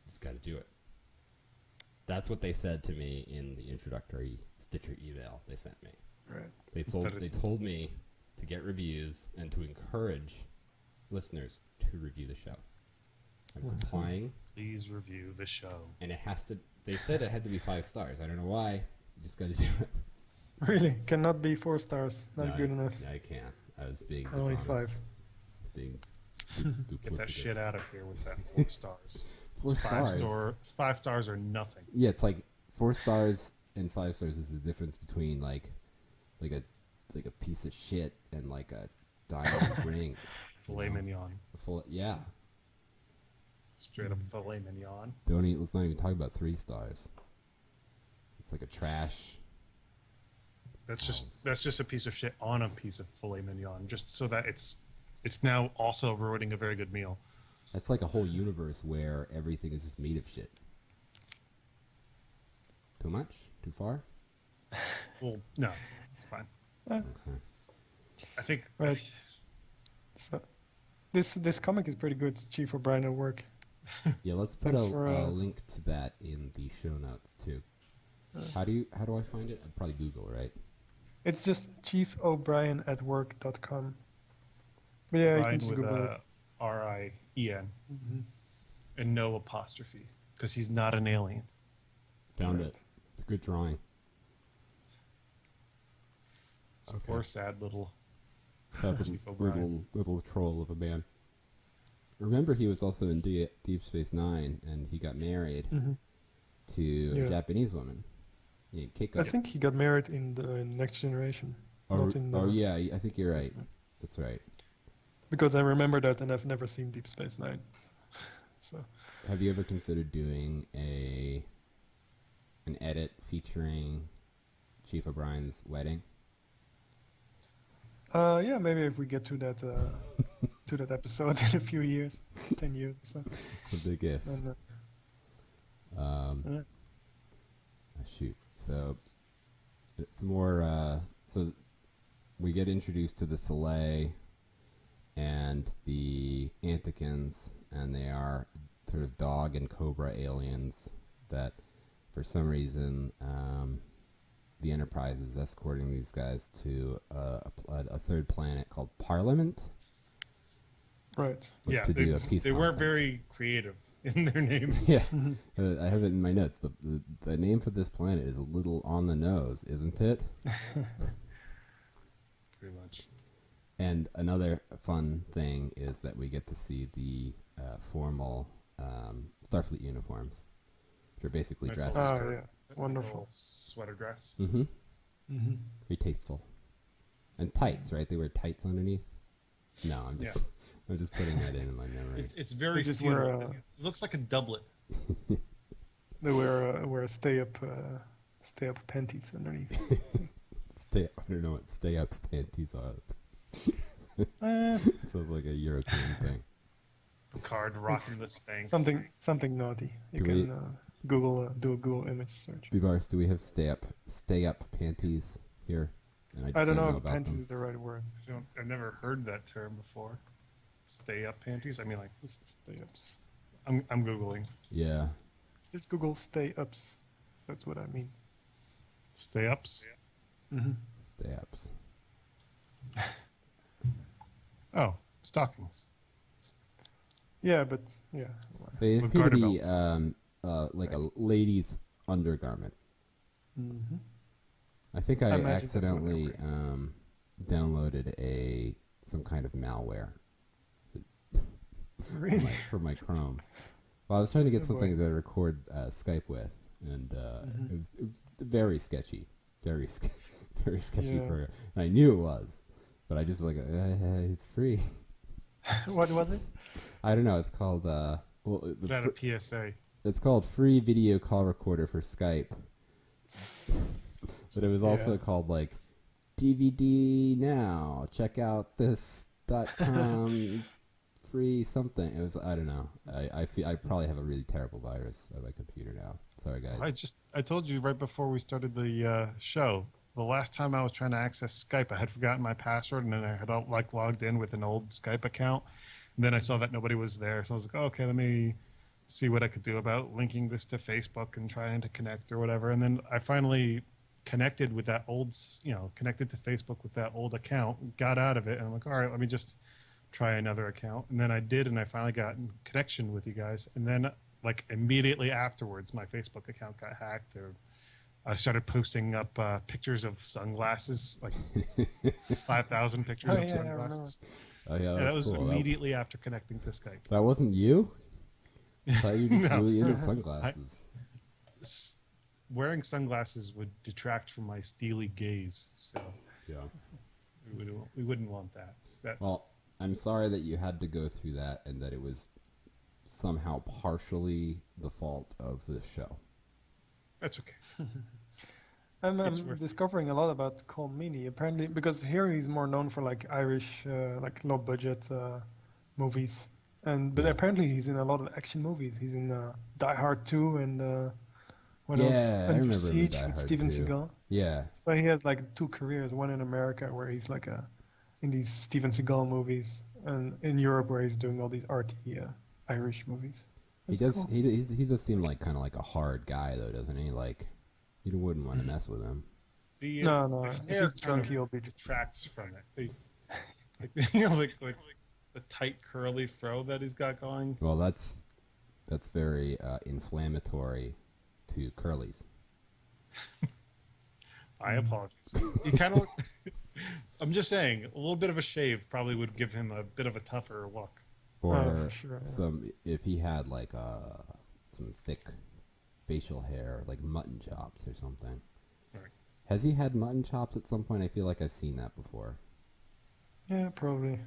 [SPEAKER 4] just got to do it. That's what they said to me in the introductory Stitcher email they sent me.
[SPEAKER 5] Right.
[SPEAKER 4] They told me to get reviews and to encourage listeners to review the show. I'm complying,
[SPEAKER 6] Please review the show.
[SPEAKER 4] and it has to. They said it had to be 5 stars. I don't know why. You just got to do it.
[SPEAKER 5] Really? Cannot be 4 stars. Not
[SPEAKER 4] No,
[SPEAKER 5] good enough.
[SPEAKER 4] I can't. I was being
[SPEAKER 5] Only
[SPEAKER 4] dishonest.
[SPEAKER 5] 5.
[SPEAKER 4] Being
[SPEAKER 6] Get that
[SPEAKER 4] duplicitous.
[SPEAKER 6] shit out of here with that 4 stars.
[SPEAKER 4] 4 stars.
[SPEAKER 6] 5 stars are nothing.
[SPEAKER 4] Yeah, it's like 4 stars and 5 stars is the difference between like a piece of shit and like a diamond ring.
[SPEAKER 6] Filet mignon.
[SPEAKER 4] Yeah.
[SPEAKER 6] Straight up filet mignon.
[SPEAKER 4] Let's not even talk about 3 stars. It's like a trash.
[SPEAKER 6] That's just a piece of shit on a piece of filet mignon, just so that it's now also ruining a very good meal.
[SPEAKER 4] That's like a whole universe where everything is just made of shit. Too much? Too far?
[SPEAKER 6] Well, no, it's fine.
[SPEAKER 4] Okay.
[SPEAKER 6] I think
[SPEAKER 5] Right. So this comic is pretty good. Chief O'Brien at Work.
[SPEAKER 4] Yeah, let's put a link to that in the show notes too. How do I find it? I'd probably Google, right?
[SPEAKER 5] It's just chiefobrienatwork.com. But yeah, you can just Google it.
[SPEAKER 6] R-I-E-N. And no apostrophe, because he's not an alien.
[SPEAKER 4] Found it. It's a good drawing.
[SPEAKER 6] It's a poor, sad little
[SPEAKER 4] little troll of a man. Remember, he was also in Deep Space Nine, and he got married to a Japanese woman.
[SPEAKER 5] I think he got married in the Next Generation.
[SPEAKER 4] Yeah, I think you're right. That's right.
[SPEAKER 5] Because I remember that, and I've never seen Deep Space Nine. So,
[SPEAKER 4] have you ever considered doing an edit featuring Chief O'Brien's wedding?
[SPEAKER 5] Yeah, maybe if we get to that to that episode in a few years, 10 years or so.
[SPEAKER 4] It's a big if.
[SPEAKER 5] And,
[SPEAKER 4] shoot. So it's more. So we get introduced to the Soleil and the Antikins, and they are sort of dog and cobra aliens that, for some reason, the Enterprise is escorting these guys to a third planet called Parliament.
[SPEAKER 5] Right.
[SPEAKER 6] Yeah,
[SPEAKER 4] to do a peace
[SPEAKER 6] they weren't
[SPEAKER 4] conference.
[SPEAKER 6] very creative in their name.
[SPEAKER 4] Yeah, I have it in my notes. The name for this planet is a little on the nose, isn't it?
[SPEAKER 6] Pretty much.
[SPEAKER 4] And another fun thing is that we get to see the formal Starfleet uniforms, which are basically
[SPEAKER 6] Nice
[SPEAKER 4] dresses.
[SPEAKER 6] little
[SPEAKER 5] Oh,
[SPEAKER 6] shirt,
[SPEAKER 5] yeah. Wonderful.
[SPEAKER 6] little sweater dress.
[SPEAKER 4] Mm-hmm. Very tasteful. And tights, right? They wear tights underneath. No, I'm just putting that in my memory.
[SPEAKER 6] It's very
[SPEAKER 5] They just
[SPEAKER 6] feudal.
[SPEAKER 5] wear
[SPEAKER 6] It looks like a doublet.
[SPEAKER 5] They wear stay up panties underneath.
[SPEAKER 4] I don't know what stay up panties are. Sounds like a European thing.
[SPEAKER 6] Picard rocking the Spanx.
[SPEAKER 5] Something naughty. You
[SPEAKER 4] Do
[SPEAKER 5] can Google do a Google image search.
[SPEAKER 4] Bivars, do we have stay up panties here? And
[SPEAKER 5] I don't know if
[SPEAKER 4] about
[SPEAKER 5] panties
[SPEAKER 4] them.
[SPEAKER 5] is the right word.
[SPEAKER 6] I've never heard that term before. Stay up panties? I mean, like,
[SPEAKER 5] Just stay ups.
[SPEAKER 6] I'm Googling.
[SPEAKER 4] Yeah.
[SPEAKER 5] Just Google stay ups. That's what I mean.
[SPEAKER 6] Stay ups?
[SPEAKER 4] Stay ups.
[SPEAKER 6] Oh, stockings.
[SPEAKER 5] Yeah, but yeah.
[SPEAKER 4] They
[SPEAKER 6] With
[SPEAKER 4] appear to
[SPEAKER 6] garter
[SPEAKER 4] be
[SPEAKER 6] belts.
[SPEAKER 4] like a lady's undergarment. I think I
[SPEAKER 5] imagine that's what
[SPEAKER 4] accidentally
[SPEAKER 5] they're
[SPEAKER 4] downloaded some kind of malware
[SPEAKER 5] Really?
[SPEAKER 4] for my Chrome. Well, I was trying to get
[SPEAKER 5] Oh,
[SPEAKER 4] something
[SPEAKER 5] boy.
[SPEAKER 4] to record Skype with, and it was very sketchy, very sketchy.
[SPEAKER 5] Yeah.
[SPEAKER 4] And I knew it was, but I just it's free.
[SPEAKER 5] What was it?
[SPEAKER 4] I don't know. It's called
[SPEAKER 6] Put out a PSA.
[SPEAKER 4] it's called Free Video Call Recorder for Skype. But it was also called like DVD now. Check out this .com free something. It was, I don't know. I feel I probably have a really terrible virus on my computer now. Sorry guys.
[SPEAKER 6] I told you right before we started the show. The last time I was trying to access Skype, I had forgotten my password, and then I had logged in with an old Skype account. And then I saw that nobody was there, so I was like, oh, okay, let me see what I could do about linking this to Facebook and trying to connect or whatever. And then I finally connected with that connected to Facebook with that old account, got out of it, and I'm like, all right, let me just try another account. And then I did, and I finally got in connection with you guys. And then, like, immediately afterwards, my Facebook account got hacked, or I started posting up pictures of sunglasses, like 5,000 pictures
[SPEAKER 5] Oh,
[SPEAKER 6] of
[SPEAKER 5] yeah, I remember.
[SPEAKER 6] sunglasses.
[SPEAKER 4] Oh yeah,
[SPEAKER 6] That was
[SPEAKER 4] cool.
[SPEAKER 6] immediately after connecting to Skype.
[SPEAKER 4] That wasn't you? I thought you were just
[SPEAKER 6] No.
[SPEAKER 4] really into sunglasses.
[SPEAKER 6] Wearing sunglasses would detract from my steely gaze, so
[SPEAKER 4] Yeah.
[SPEAKER 6] we wouldn't want that.
[SPEAKER 4] Well, I'm sorry that you had to go through that and that it was somehow partially the fault of this show.
[SPEAKER 6] That's okay.
[SPEAKER 5] I'm
[SPEAKER 6] It's worth it.
[SPEAKER 5] discovering a lot about Colmini, apparently, because here he's more known for like Irish, like low budget movies, but apparently he's in a lot of action movies. He's in Die Hard 2 and what else?
[SPEAKER 4] Yeah, I
[SPEAKER 5] Under
[SPEAKER 4] remember him in
[SPEAKER 5] Siege
[SPEAKER 4] Die
[SPEAKER 5] with
[SPEAKER 4] Hard
[SPEAKER 5] Steven
[SPEAKER 4] 2.
[SPEAKER 5] Seagal.
[SPEAKER 4] Yeah.
[SPEAKER 5] So he has like two careers, one in America where he's like a in these Steven Seagal movies, and in Europe where he's doing all these arty Irish movies.
[SPEAKER 4] He
[SPEAKER 5] That's
[SPEAKER 4] does.
[SPEAKER 5] cool.
[SPEAKER 4] He does seem like kind of like a hard guy though, doesn't he? Like you wouldn't want to mess with him.
[SPEAKER 5] No.
[SPEAKER 6] The
[SPEAKER 5] If
[SPEAKER 6] hair
[SPEAKER 5] he's
[SPEAKER 6] kind
[SPEAKER 5] drunk,
[SPEAKER 6] of
[SPEAKER 5] he'll be.
[SPEAKER 6] detracts from it. Like, you know, like the tight curly fro that he's got going.
[SPEAKER 4] Well, that's very inflammatory to curlies.
[SPEAKER 6] I apologize. He kind of. I'm just saying, a little bit of a shave probably would give him a bit of a tougher look.
[SPEAKER 4] Or
[SPEAKER 5] for sure, yeah.
[SPEAKER 4] if he had like some thick facial hair, like mutton chops or something.
[SPEAKER 6] Right.
[SPEAKER 4] Has he had mutton chops at some point? I feel like I've seen that before.
[SPEAKER 5] Yeah, probably.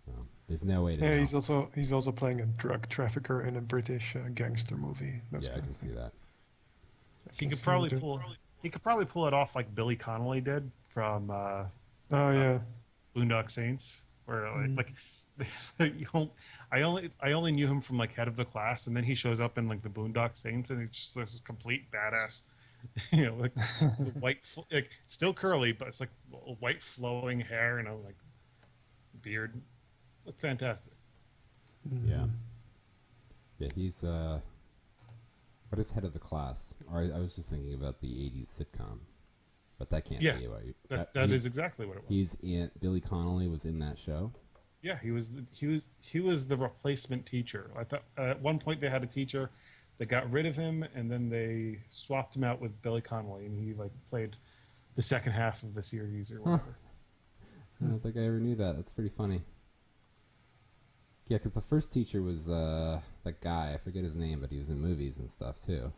[SPEAKER 4] No, there's no way to
[SPEAKER 5] Yeah,
[SPEAKER 4] know.
[SPEAKER 5] he's also playing a drug trafficker in a British gangster movie. Those
[SPEAKER 4] Yeah, I
[SPEAKER 5] kind
[SPEAKER 4] can
[SPEAKER 5] of
[SPEAKER 4] see
[SPEAKER 5] things.
[SPEAKER 4] that.
[SPEAKER 6] He could
[SPEAKER 5] see
[SPEAKER 6] probably
[SPEAKER 5] him do-
[SPEAKER 6] pull. He could probably pull it off like Billy Connolly did from
[SPEAKER 5] Oh yeah.
[SPEAKER 6] Boondock Saints, where
[SPEAKER 5] Mm.
[SPEAKER 6] like I only knew him from like Head of the Class, and then he shows up in like the Boondock Saints, and it's just this complete badass, you know, like the white, like still curly, but it's like white flowing hair and a like beard, look fantastic.
[SPEAKER 4] Yeah. Yeah, he's what is Head of the Class? Or I was just thinking about the '80s sitcom, but that can't
[SPEAKER 6] Yeah,
[SPEAKER 4] be what you.
[SPEAKER 6] that is exactly what it was.
[SPEAKER 4] He's in. Billy Connolly was in that show.
[SPEAKER 6] Yeah, he was the replacement teacher. I thought at one point they had a teacher, they got rid of him, and then they swapped him out with Billy Connolly, and he like played the second half of the series or whatever.
[SPEAKER 4] I don't think I ever knew that. That's pretty funny. Yeah, because the first teacher was that guy. I forget his name, but he was in movies and stuff too.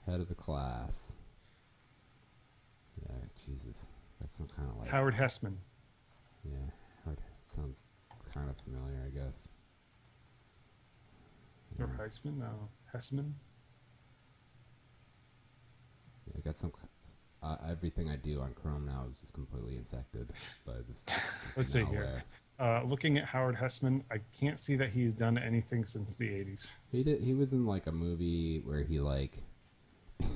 [SPEAKER 4] Head of the Class. Yeah, Jesus. That's some kind of like...
[SPEAKER 6] Howard Hessman.
[SPEAKER 4] Yeah, Howard. Sounds kind of familiar, I guess.
[SPEAKER 6] Or Heisman? No, Hessman.
[SPEAKER 4] Yeah, I got some... everything I do on Chrome now is just completely infected by this
[SPEAKER 6] Let's see here. Looking at Howard Hessman, I can't see that he's done anything since the 80s.
[SPEAKER 4] He was in like a movie where he like... I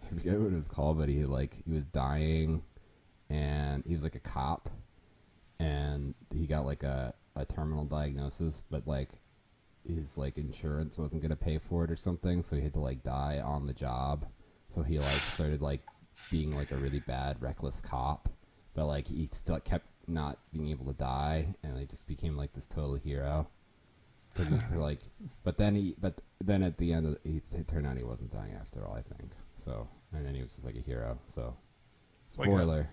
[SPEAKER 4] forget what it was called, but he was dying... And he was like a cop, and he got like a terminal diagnosis, but like his like insurance wasn't gonna pay for it or something, so he had to like die on the job. So he like started like being like a really bad, reckless cop, but like he still kept not being able to die, and he just became like this total hero. Cause he was like, but then at the end it turned out he wasn't dying after all, I think. So and then he was just like a hero. So spoiler.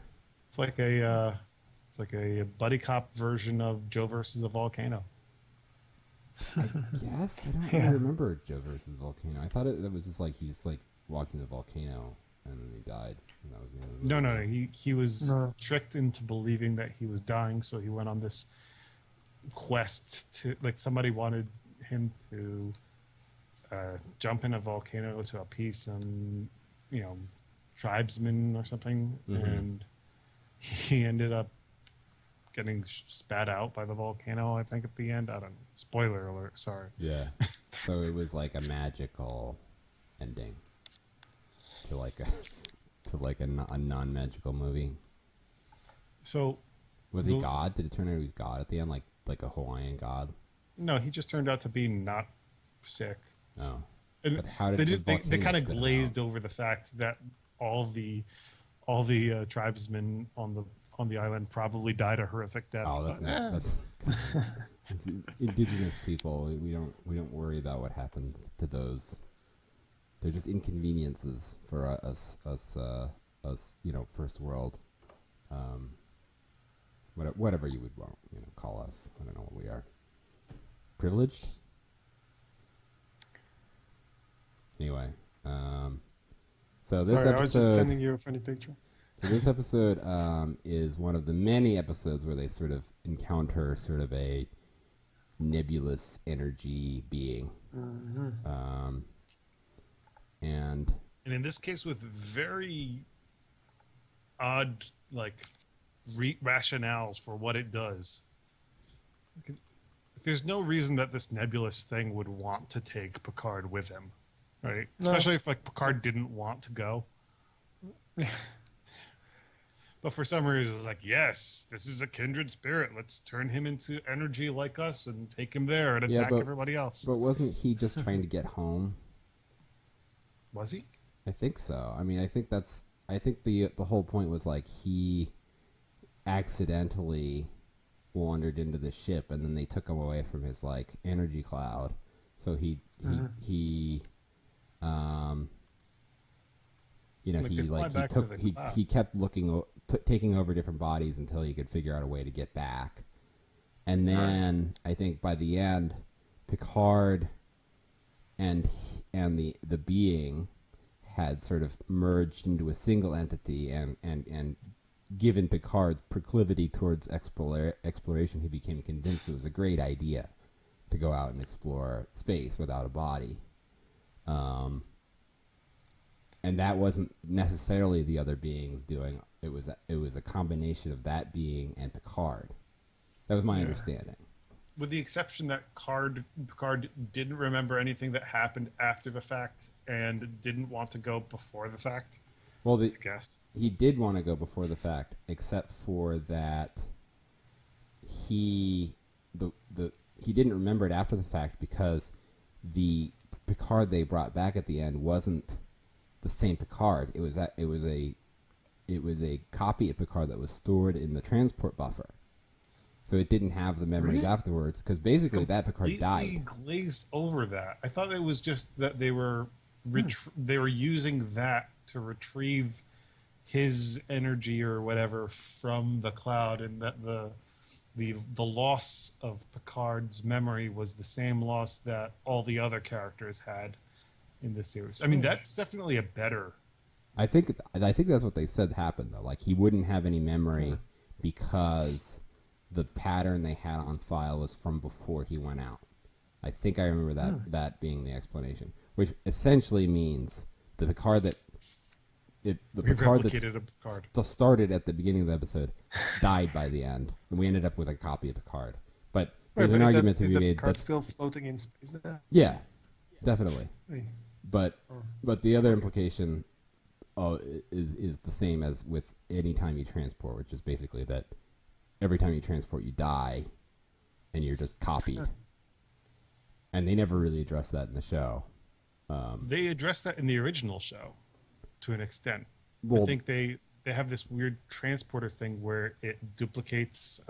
[SPEAKER 6] It's like a buddy cop version of Joe versus a volcano.
[SPEAKER 4] Yes, I don't really remember Joe versus Volcano. I thought it was just like he just like walked in the volcano and then he died, and that was the end of the movie.
[SPEAKER 6] No. He was tricked into believing that he was dying, so he went on this quest to like somebody wanted him to jump in a volcano to appease some, you know, tribesmen or something, and he ended up getting spat out by the volcano, I think, at the end. I don't know. Spoiler alert, sorry.
[SPEAKER 4] Yeah. So it was like a magical ending to like a non-magical movie.
[SPEAKER 6] So
[SPEAKER 4] was he God? Did it turn out he was God at the end, like a Hawaiian god?
[SPEAKER 6] No, he just turned out to be not sick.
[SPEAKER 4] Oh.
[SPEAKER 6] And
[SPEAKER 4] But how did
[SPEAKER 6] they kind of
[SPEAKER 4] spit him
[SPEAKER 6] glazed
[SPEAKER 4] out?
[SPEAKER 6] over the fact that all the tribesmen on the island probably died a horrific death.
[SPEAKER 4] Oh, that's not. That's indigenous people. We don't worry about what happens to those. They're just inconveniences for us. You know, first world. Whatever you would want, you know, call us. I don't know what we are. Privileged. Anyway, so this
[SPEAKER 5] Sorry, I was just
[SPEAKER 4] episode.
[SPEAKER 5] sending you a funny picture.
[SPEAKER 4] So this episode is one of the many episodes where they sort of encounter sort of a nebulous energy being. And
[SPEAKER 6] in this case, with very odd like rationales for what it does. There's no reason that this nebulous thing would want to take Picard with him, right?
[SPEAKER 5] No.
[SPEAKER 6] Especially if like Picard didn't want to go. But for some reason, it's like, yes, this is a kindred spirit. Let's turn him into energy like us and take him there and attack everybody else.
[SPEAKER 4] But wasn't he just trying to get home?
[SPEAKER 6] Was he?
[SPEAKER 4] I think so. I mean, I think the whole point was like he accidentally wandered into the ship, and then they took him away from his like energy cloud. So he kept looking, taking over different bodies until he could figure out a way to get back. And then I think by the end, Picard and the being had sort of merged into a single entity, and given Picard's proclivity towards exploration, he became convinced it was a great idea to go out and explore space without a body. And that wasn't necessarily the other beings doing. It was a combination of that being and Picard. That was my understanding.
[SPEAKER 6] With the exception that Picard didn't remember anything that happened after the fact and didn't want to go before the fact.
[SPEAKER 4] Well,
[SPEAKER 6] I guess
[SPEAKER 4] he did want to go before the fact, except for that he didn't remember it after the fact because the Picard they brought back at the end wasn't the same Picard. It was a copy of Picard that was stored in the transport buffer. So it didn't have the memories afterwards, because basically that Picard died.
[SPEAKER 6] Glazed over that. I thought it was just that they were using that to retrieve his energy or whatever from the cloud, and that the loss of Picard's memory was the same loss that all the other characters had in the series. I mean, that's definitely a better.
[SPEAKER 4] I think that's what they said happened though. Like he wouldn't have any memory because the pattern they had on file was from before he went out. I think I remember that being the explanation, which essentially means the Picard that started at the beginning of the episode died by the end, and we ended up with a copy of Picard. But there's an argument to be made
[SPEAKER 5] that's still floating in space there?
[SPEAKER 4] Yeah, definitely. But the other implication is the same as with any time you transport, which is basically that every time you transport, you die, and you're just copied. And they never really addressed that in the show.
[SPEAKER 6] They addressed that in the original show, to an extent.
[SPEAKER 4] Well,
[SPEAKER 6] I think they have this weird transporter thing where it duplicates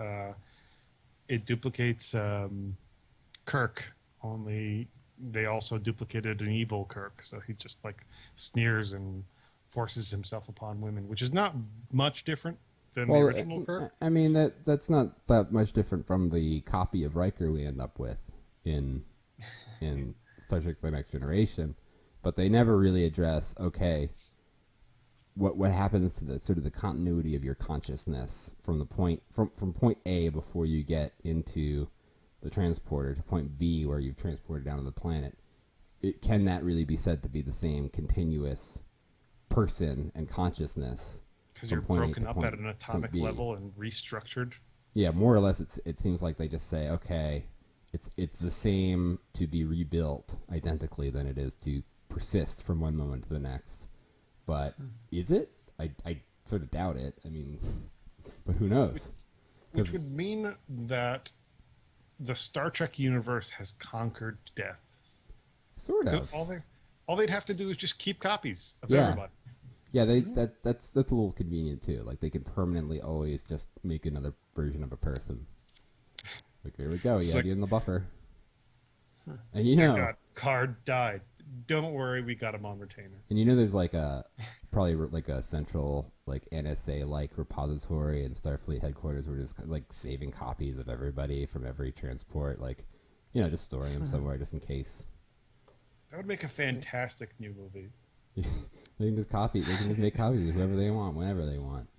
[SPEAKER 6] Kirk. Only they also duplicated an evil Kirk, so he just like sneers and forces himself upon women, which is not much different than the original Kirk.
[SPEAKER 4] I mean that's not that much different from the copy of Riker we end up with in Star Trek: The Next Generation, but they never really address what happens to the sort of the continuity of your consciousness from the point from point A before you get into the transporter to point B where you've transported down to the planet. Can that really be said to be the same continuous person and consciousness?
[SPEAKER 6] Because you're broken up at an atomic level and restructured.
[SPEAKER 4] Yeah, more or less. It seems like they just say, it's the same to be rebuilt identically than it is to persist from one moment to the next. But is it? I sort of doubt it. I mean, but who knows?
[SPEAKER 6] Which would mean that the Star Trek universe has conquered death.
[SPEAKER 4] Sort of.
[SPEAKER 6] All they'd have to do is just keep copies of everybody.
[SPEAKER 4] Yeah, that's a little convenient too. Like they can permanently always just make another version of a person. Like here we go, you in the buffer. And you know,
[SPEAKER 6] God, Card died. Don't worry, we got him on retainer.
[SPEAKER 4] And you know, there's like probably like a central like NSA like repository in Starfleet headquarters where just like saving copies of everybody from every transport, like just storing them somewhere just in case.
[SPEAKER 6] That would make a fantastic new movie.
[SPEAKER 4] They can just make copies of whoever they want, whenever they want.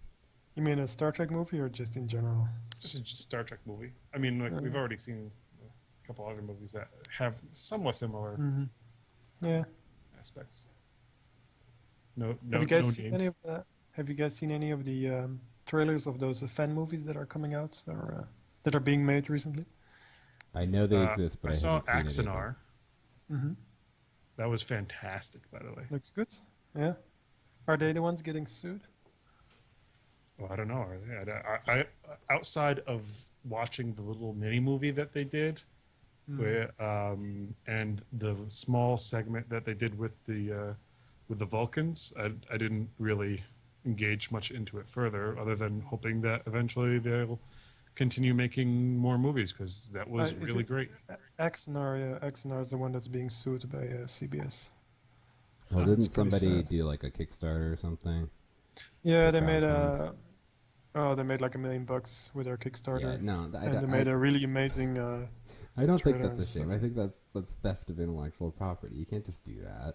[SPEAKER 5] You mean a Star Trek movie or just in general?
[SPEAKER 6] Just a Star Trek movie. I mean, like we've already seen a couple other movies that have somewhat similar aspects.
[SPEAKER 5] Have you guys seen any of that? Have you guys seen any of the trailers of those fan movies that are coming out or that are being made recently?
[SPEAKER 4] I know they exist, but I
[SPEAKER 6] saw
[SPEAKER 4] haven't seen
[SPEAKER 6] Axanar. That was fantastic, by the way.
[SPEAKER 5] Looks good. Yeah. Are they the ones getting sued?
[SPEAKER 6] Well, I don't know. I outside of watching the little mini movie that they did, where and the small segment that they did with the Vulcans, I didn't really engage much into it further, other than hoping that eventually they'll continue making more movies, because that was really great.
[SPEAKER 5] Axanar is the one that's being sued by CBS.
[SPEAKER 4] Well, didn't
[SPEAKER 5] It's pretty
[SPEAKER 4] somebody
[SPEAKER 5] sad.
[SPEAKER 4] do like a Kickstarter or something?
[SPEAKER 5] Yeah,
[SPEAKER 4] The
[SPEAKER 5] they made
[SPEAKER 4] crowdfund.
[SPEAKER 5] they made like $1 million with their Kickstarter.
[SPEAKER 4] Yeah, no,
[SPEAKER 5] and they made a really amazing.
[SPEAKER 4] I don't think
[SPEAKER 5] trailer
[SPEAKER 4] that's a
[SPEAKER 5] and
[SPEAKER 4] shame.
[SPEAKER 5] stuff.
[SPEAKER 4] I think that's theft of intellectual property. You can't just do that.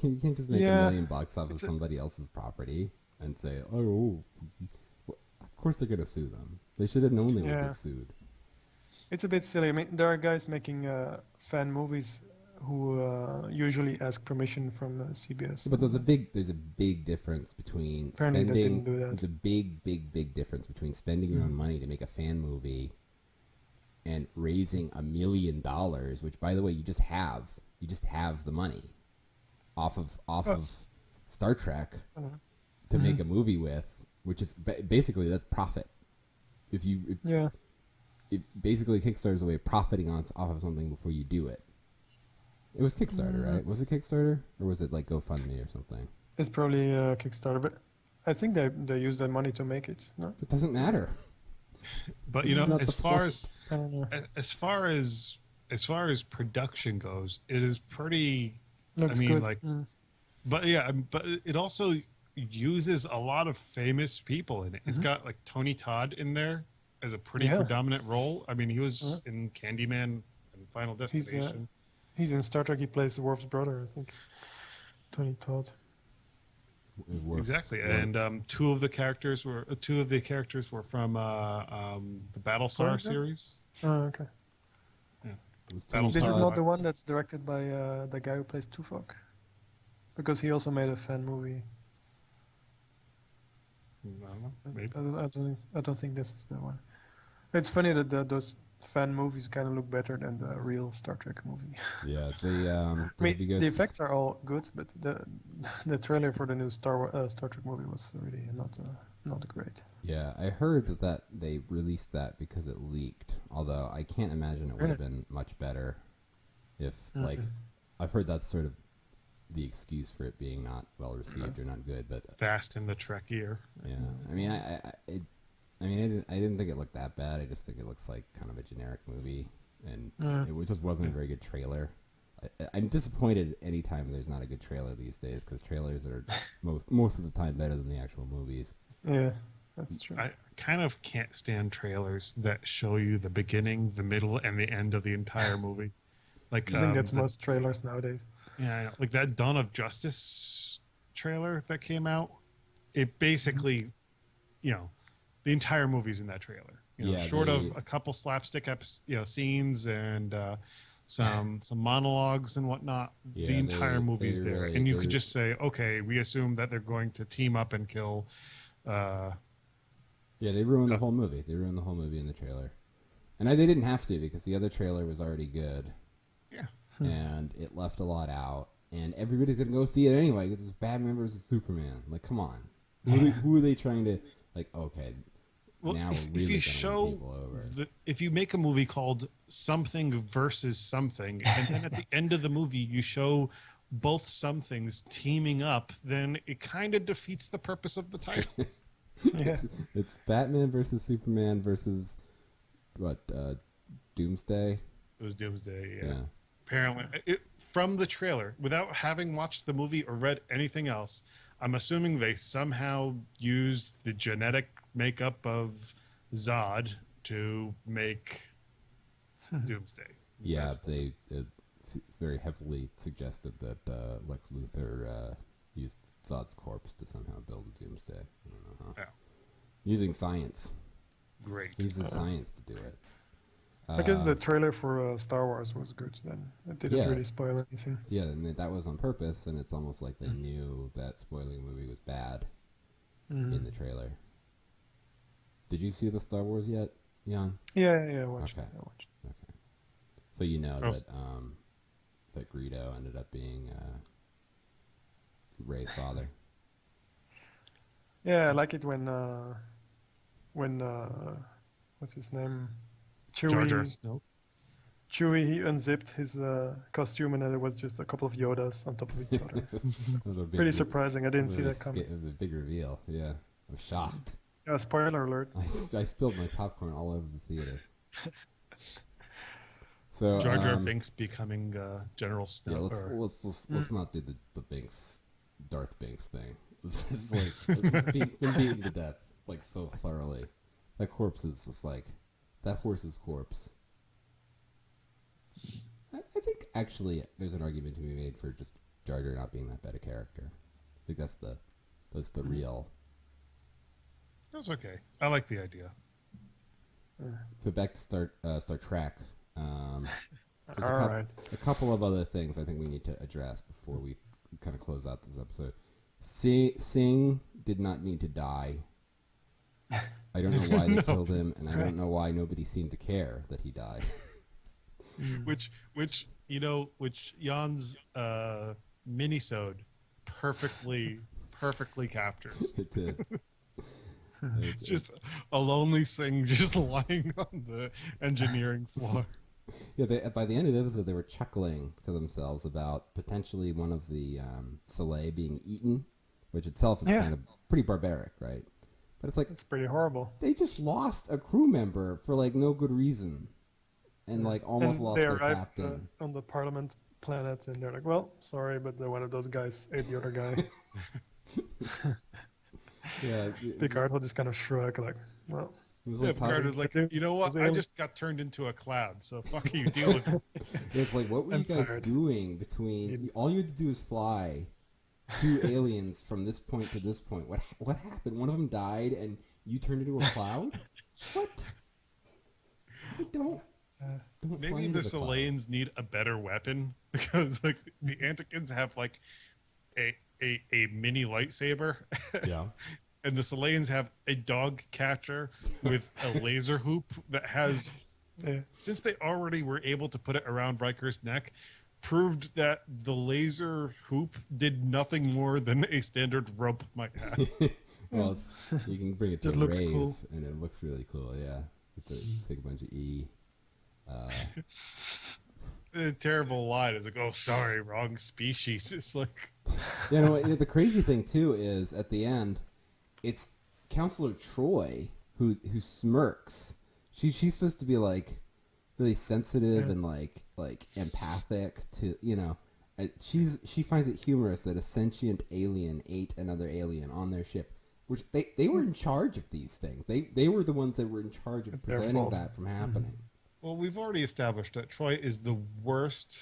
[SPEAKER 4] You can't just make $1 million off of somebody else's property and say, "Oh, of course they're gonna sue them." They should have known they would get sued.
[SPEAKER 5] It's a bit silly. I mean, there are guys making fan movies who usually ask permission from CBS.
[SPEAKER 4] But there's a big difference between
[SPEAKER 5] Apparently they
[SPEAKER 4] spending.
[SPEAKER 5] didn't do that.
[SPEAKER 4] There's a big difference between spending your own money to make a fan movie and raising $1 million, which, by the way, you just have the money off of Star Trek to make a movie with, which is basically that's profit. Basically Kickstarter is a way of profiting off of something before you do it. It was Kickstarter, right? Was it Kickstarter or was it like GoFundMe or something?
[SPEAKER 5] It's probably Kickstarter, but I think they use that money to make it. No,
[SPEAKER 4] It doesn't matter.
[SPEAKER 6] But
[SPEAKER 4] It's not
[SPEAKER 6] as
[SPEAKER 4] the
[SPEAKER 6] far
[SPEAKER 4] point.
[SPEAKER 5] I don't know.
[SPEAKER 6] as far as production goes, it is pretty.
[SPEAKER 5] Looks
[SPEAKER 6] I mean,
[SPEAKER 5] good.
[SPEAKER 6] like, but it also uses a lot of famous people in it. It's got like Tony Todd in there as a pretty predominant role. I mean, he was in Candyman and Final Destination.
[SPEAKER 5] He's in Star Trek. He plays Worf's brother, I think. Tony Todd.
[SPEAKER 6] Exactly, and two of the characters were from the Battlestar series.
[SPEAKER 5] Oh, okay.
[SPEAKER 6] Battlestar.
[SPEAKER 5] This is not the one that's directed by the guy who plays Tuvok, because he also made a fan movie.
[SPEAKER 6] I don't know, maybe.
[SPEAKER 5] I don't think this is the one. It's funny that those fan movies kind of look better than the real Star Trek movie.
[SPEAKER 4] Yeah,
[SPEAKER 5] I mean, the effects are all good, but the trailer for the new Star Trek movie was really not great.
[SPEAKER 4] Yeah, I heard that they released that because it leaked. Although I can't imagine it would have been much better if, like, I've heard that's sort of the excuse for it being not well received or not good. But
[SPEAKER 6] Fast in the Trek ear.
[SPEAKER 4] yeah, I mean, I didn't think it looked that bad. I just think it looks like kind of a generic movie, and it just wasn't a very good trailer. I'm disappointed anytime there's not a good trailer these days, because trailers are most of the time better than the actual movies.
[SPEAKER 5] Yeah, that's true.
[SPEAKER 6] I kind of can't stand trailers that show you the beginning, the middle, and the end of the entire movie. Like,
[SPEAKER 5] I think that's most trailers nowadays.
[SPEAKER 6] Yeah, I know. Like that Dawn of Justice trailer that came out. It basically, the entire movie's in that trailer. Short of a couple slapstick scenes and some monologues and whatnot.
[SPEAKER 4] Yeah,
[SPEAKER 6] the entire movie's there, and you could just say, okay, we assume that they're going to team up and kill.
[SPEAKER 4] Yeah, they ruined the whole movie. They ruined the whole movie in the trailer, and they didn't have to, because the other trailer was already good.
[SPEAKER 6] Yeah,
[SPEAKER 4] and it left a lot out, and everybody's gonna go see it anyway because it's Batman versus Superman. Like, come on, who are they trying to like? Okay.
[SPEAKER 6] Well,
[SPEAKER 4] now
[SPEAKER 6] if you show, if you make a movie called Something Versus Something, and then at the end of the movie you show both somethings teaming up, then it kind of defeats the purpose of the title.
[SPEAKER 4] It's Batman versus Superman versus what? Doomsday.
[SPEAKER 6] It was Doomsday. Yeah. Apparently, from the trailer, without having watched the movie or read anything else, I'm assuming they somehow used the genetic makeup of Zod to make Doomsday.
[SPEAKER 4] Yeah, it's very heavily suggested that Lex Luthor used Zod's corpse to somehow build a Doomsday. I don't know how.
[SPEAKER 6] Yeah.
[SPEAKER 4] Using science.
[SPEAKER 6] Great.
[SPEAKER 4] He uses science to do it.
[SPEAKER 5] I guess the trailer for Star Wars was good then. It didn't really spoil anything.
[SPEAKER 4] Yeah, and that was on purpose, and it's almost like they knew that spoiling a movie was bad in the trailer. Did you see the Star Wars yet, Jan?
[SPEAKER 5] Yeah, I watched
[SPEAKER 4] Okay.
[SPEAKER 5] it. I watched it.
[SPEAKER 4] Okay. So you know that Greedo ended up being Rey's father.
[SPEAKER 5] Yeah, I like it when what's his name?
[SPEAKER 6] Jar Jar Snoke.
[SPEAKER 5] Chewie, he unzipped his costume and then there was just a couple of Yodas on top of each other.
[SPEAKER 4] It was a big
[SPEAKER 5] Pretty surprising. I didn't see that coming.
[SPEAKER 4] It was a big reveal. Yeah, I was shocked.
[SPEAKER 5] Yeah, spoiler alert.
[SPEAKER 4] I spilled my popcorn all over the theater. So
[SPEAKER 6] Jar Jar Binks becoming General
[SPEAKER 4] yeah,
[SPEAKER 6] Snoke.
[SPEAKER 4] let's not do the Binks, Darth Binks thing. It's just like it's been beaten to death like so thoroughly. That corpse is just like that horse's corpse. I think actually there's an argument to be made for just Jar Jar not being that bad a character. I think that's the real.
[SPEAKER 6] That's okay. I like the idea.
[SPEAKER 4] So back to Star Trek. There's a couple of other things I think we need to address before we kind of close out this episode. Singh did not need to die. I don't know why they killed him, and I don't know why nobody seemed to care that he died.
[SPEAKER 6] Which Jan's minisode perfectly captures.
[SPEAKER 4] It did.
[SPEAKER 6] Just a lonely Singh just lying on the engineering floor.
[SPEAKER 4] Yeah, by the end of the episode, they were chuckling to themselves about potentially one of the Soleil being eaten, which itself is kind of pretty barbaric, right? But it's like
[SPEAKER 5] It's pretty horrible.
[SPEAKER 4] they just lost a crew member for like no good reason, and like almost
[SPEAKER 5] And
[SPEAKER 4] lost
[SPEAKER 5] they
[SPEAKER 4] their
[SPEAKER 5] arrived
[SPEAKER 4] captain.
[SPEAKER 5] on the Parliament planet, and they're like, "Well, sorry, but one of those guys ate the other guy."
[SPEAKER 4] Yeah,
[SPEAKER 5] Picard will just kind of shrug, like, "Well,
[SPEAKER 4] it was
[SPEAKER 6] Yeah,
[SPEAKER 4] like
[SPEAKER 6] Picard was like, you know what?
[SPEAKER 5] Was
[SPEAKER 6] I
[SPEAKER 5] it-
[SPEAKER 6] just got turned into a cloud, so fuck you, deal with it.
[SPEAKER 4] it's like what were you
[SPEAKER 5] I'm
[SPEAKER 4] guys
[SPEAKER 5] tired.
[SPEAKER 4] doing between? All you had to do is fly 2 aliens from this point to this point. What happened? One of them died, and you turned into a cloud. What? Don't fly
[SPEAKER 6] Maybe
[SPEAKER 4] into
[SPEAKER 6] the
[SPEAKER 4] cloud.
[SPEAKER 6] Soleans need a better weapon because like the Antikins have like a mini lightsaber.
[SPEAKER 4] Yeah.
[SPEAKER 6] And the Soleans have a dog catcher with a laser hoop that has, since they already were able to put it around Riker's neck, proved that the laser hoop did nothing more than a standard rope might have.
[SPEAKER 4] Well, you can bring it to
[SPEAKER 5] Just
[SPEAKER 4] a
[SPEAKER 5] looks
[SPEAKER 4] rave,
[SPEAKER 5] cool.
[SPEAKER 4] and it looks really cool. Yeah, take a bunch of E.
[SPEAKER 6] The terrible line is like, oh, sorry, wrong species. It's like,
[SPEAKER 4] You know, the crazy thing too is at the end, it's Counselor Troy who smirks. She's supposed to be like really sensitive and like empathic to she finds it humorous that a sentient alien ate another alien on their ship, which they were in charge of these things. They were the ones that were in charge of
[SPEAKER 5] Their
[SPEAKER 4] preventing
[SPEAKER 5] fault.
[SPEAKER 4] that from happening.
[SPEAKER 6] well, we've already established that Troy is the worst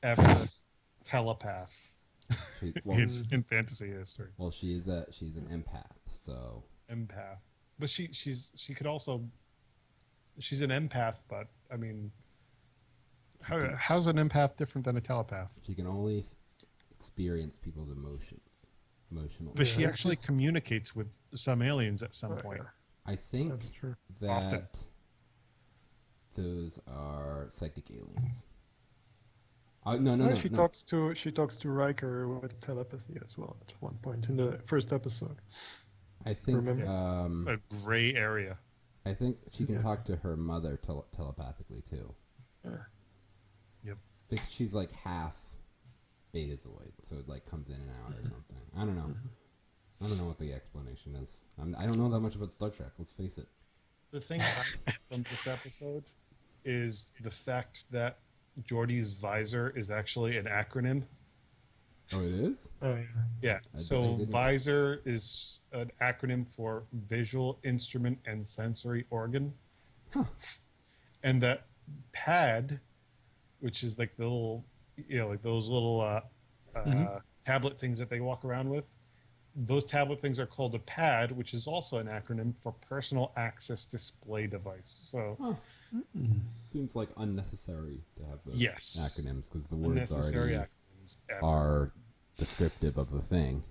[SPEAKER 6] ever telepath in fantasy history.
[SPEAKER 4] Well, she's an empath, so
[SPEAKER 6] Empath, but she could also, she's an empath. But I mean, how's an empath different than a telepath?
[SPEAKER 4] she can only experience people's emotional.
[SPEAKER 6] But she actually communicates with some aliens at some point.
[SPEAKER 4] I think
[SPEAKER 5] That's true.
[SPEAKER 4] that
[SPEAKER 6] Often.
[SPEAKER 4] those are psychic aliens. No.
[SPEAKER 5] She talks to Riker with telepathy as well at one point in the first episode.
[SPEAKER 4] I think
[SPEAKER 5] Remember?
[SPEAKER 6] It's a gray area.
[SPEAKER 4] I think she can talk to her mother telepathically too.
[SPEAKER 5] Yeah.
[SPEAKER 6] Yep.
[SPEAKER 4] Because she's like half Betazoid, so it like comes in and out or something. I don't know. I don't know what the explanation is. I don't know that much about Star Trek. Let's face it.
[SPEAKER 6] The thing I like from this episode is the fact that Geordi's visor is actually an acronym.
[SPEAKER 4] Oh, it is?
[SPEAKER 5] Oh yeah.
[SPEAKER 6] Yeah.
[SPEAKER 4] I
[SPEAKER 6] So
[SPEAKER 4] didn't-
[SPEAKER 6] visor is an acronym for Visual Instrument and Sensory Organ.
[SPEAKER 4] Huh.
[SPEAKER 6] And that pad, which is like the little, like those little tablet things that they walk around with. Those tablet things are called a pad, which is also an acronym for Personal Access Display Device. So
[SPEAKER 4] Seems like unnecessary to have those
[SPEAKER 6] Yes.
[SPEAKER 4] acronyms because the words
[SPEAKER 6] unnecessary
[SPEAKER 4] already
[SPEAKER 6] acronyms. ever.
[SPEAKER 4] are descriptive of the thing.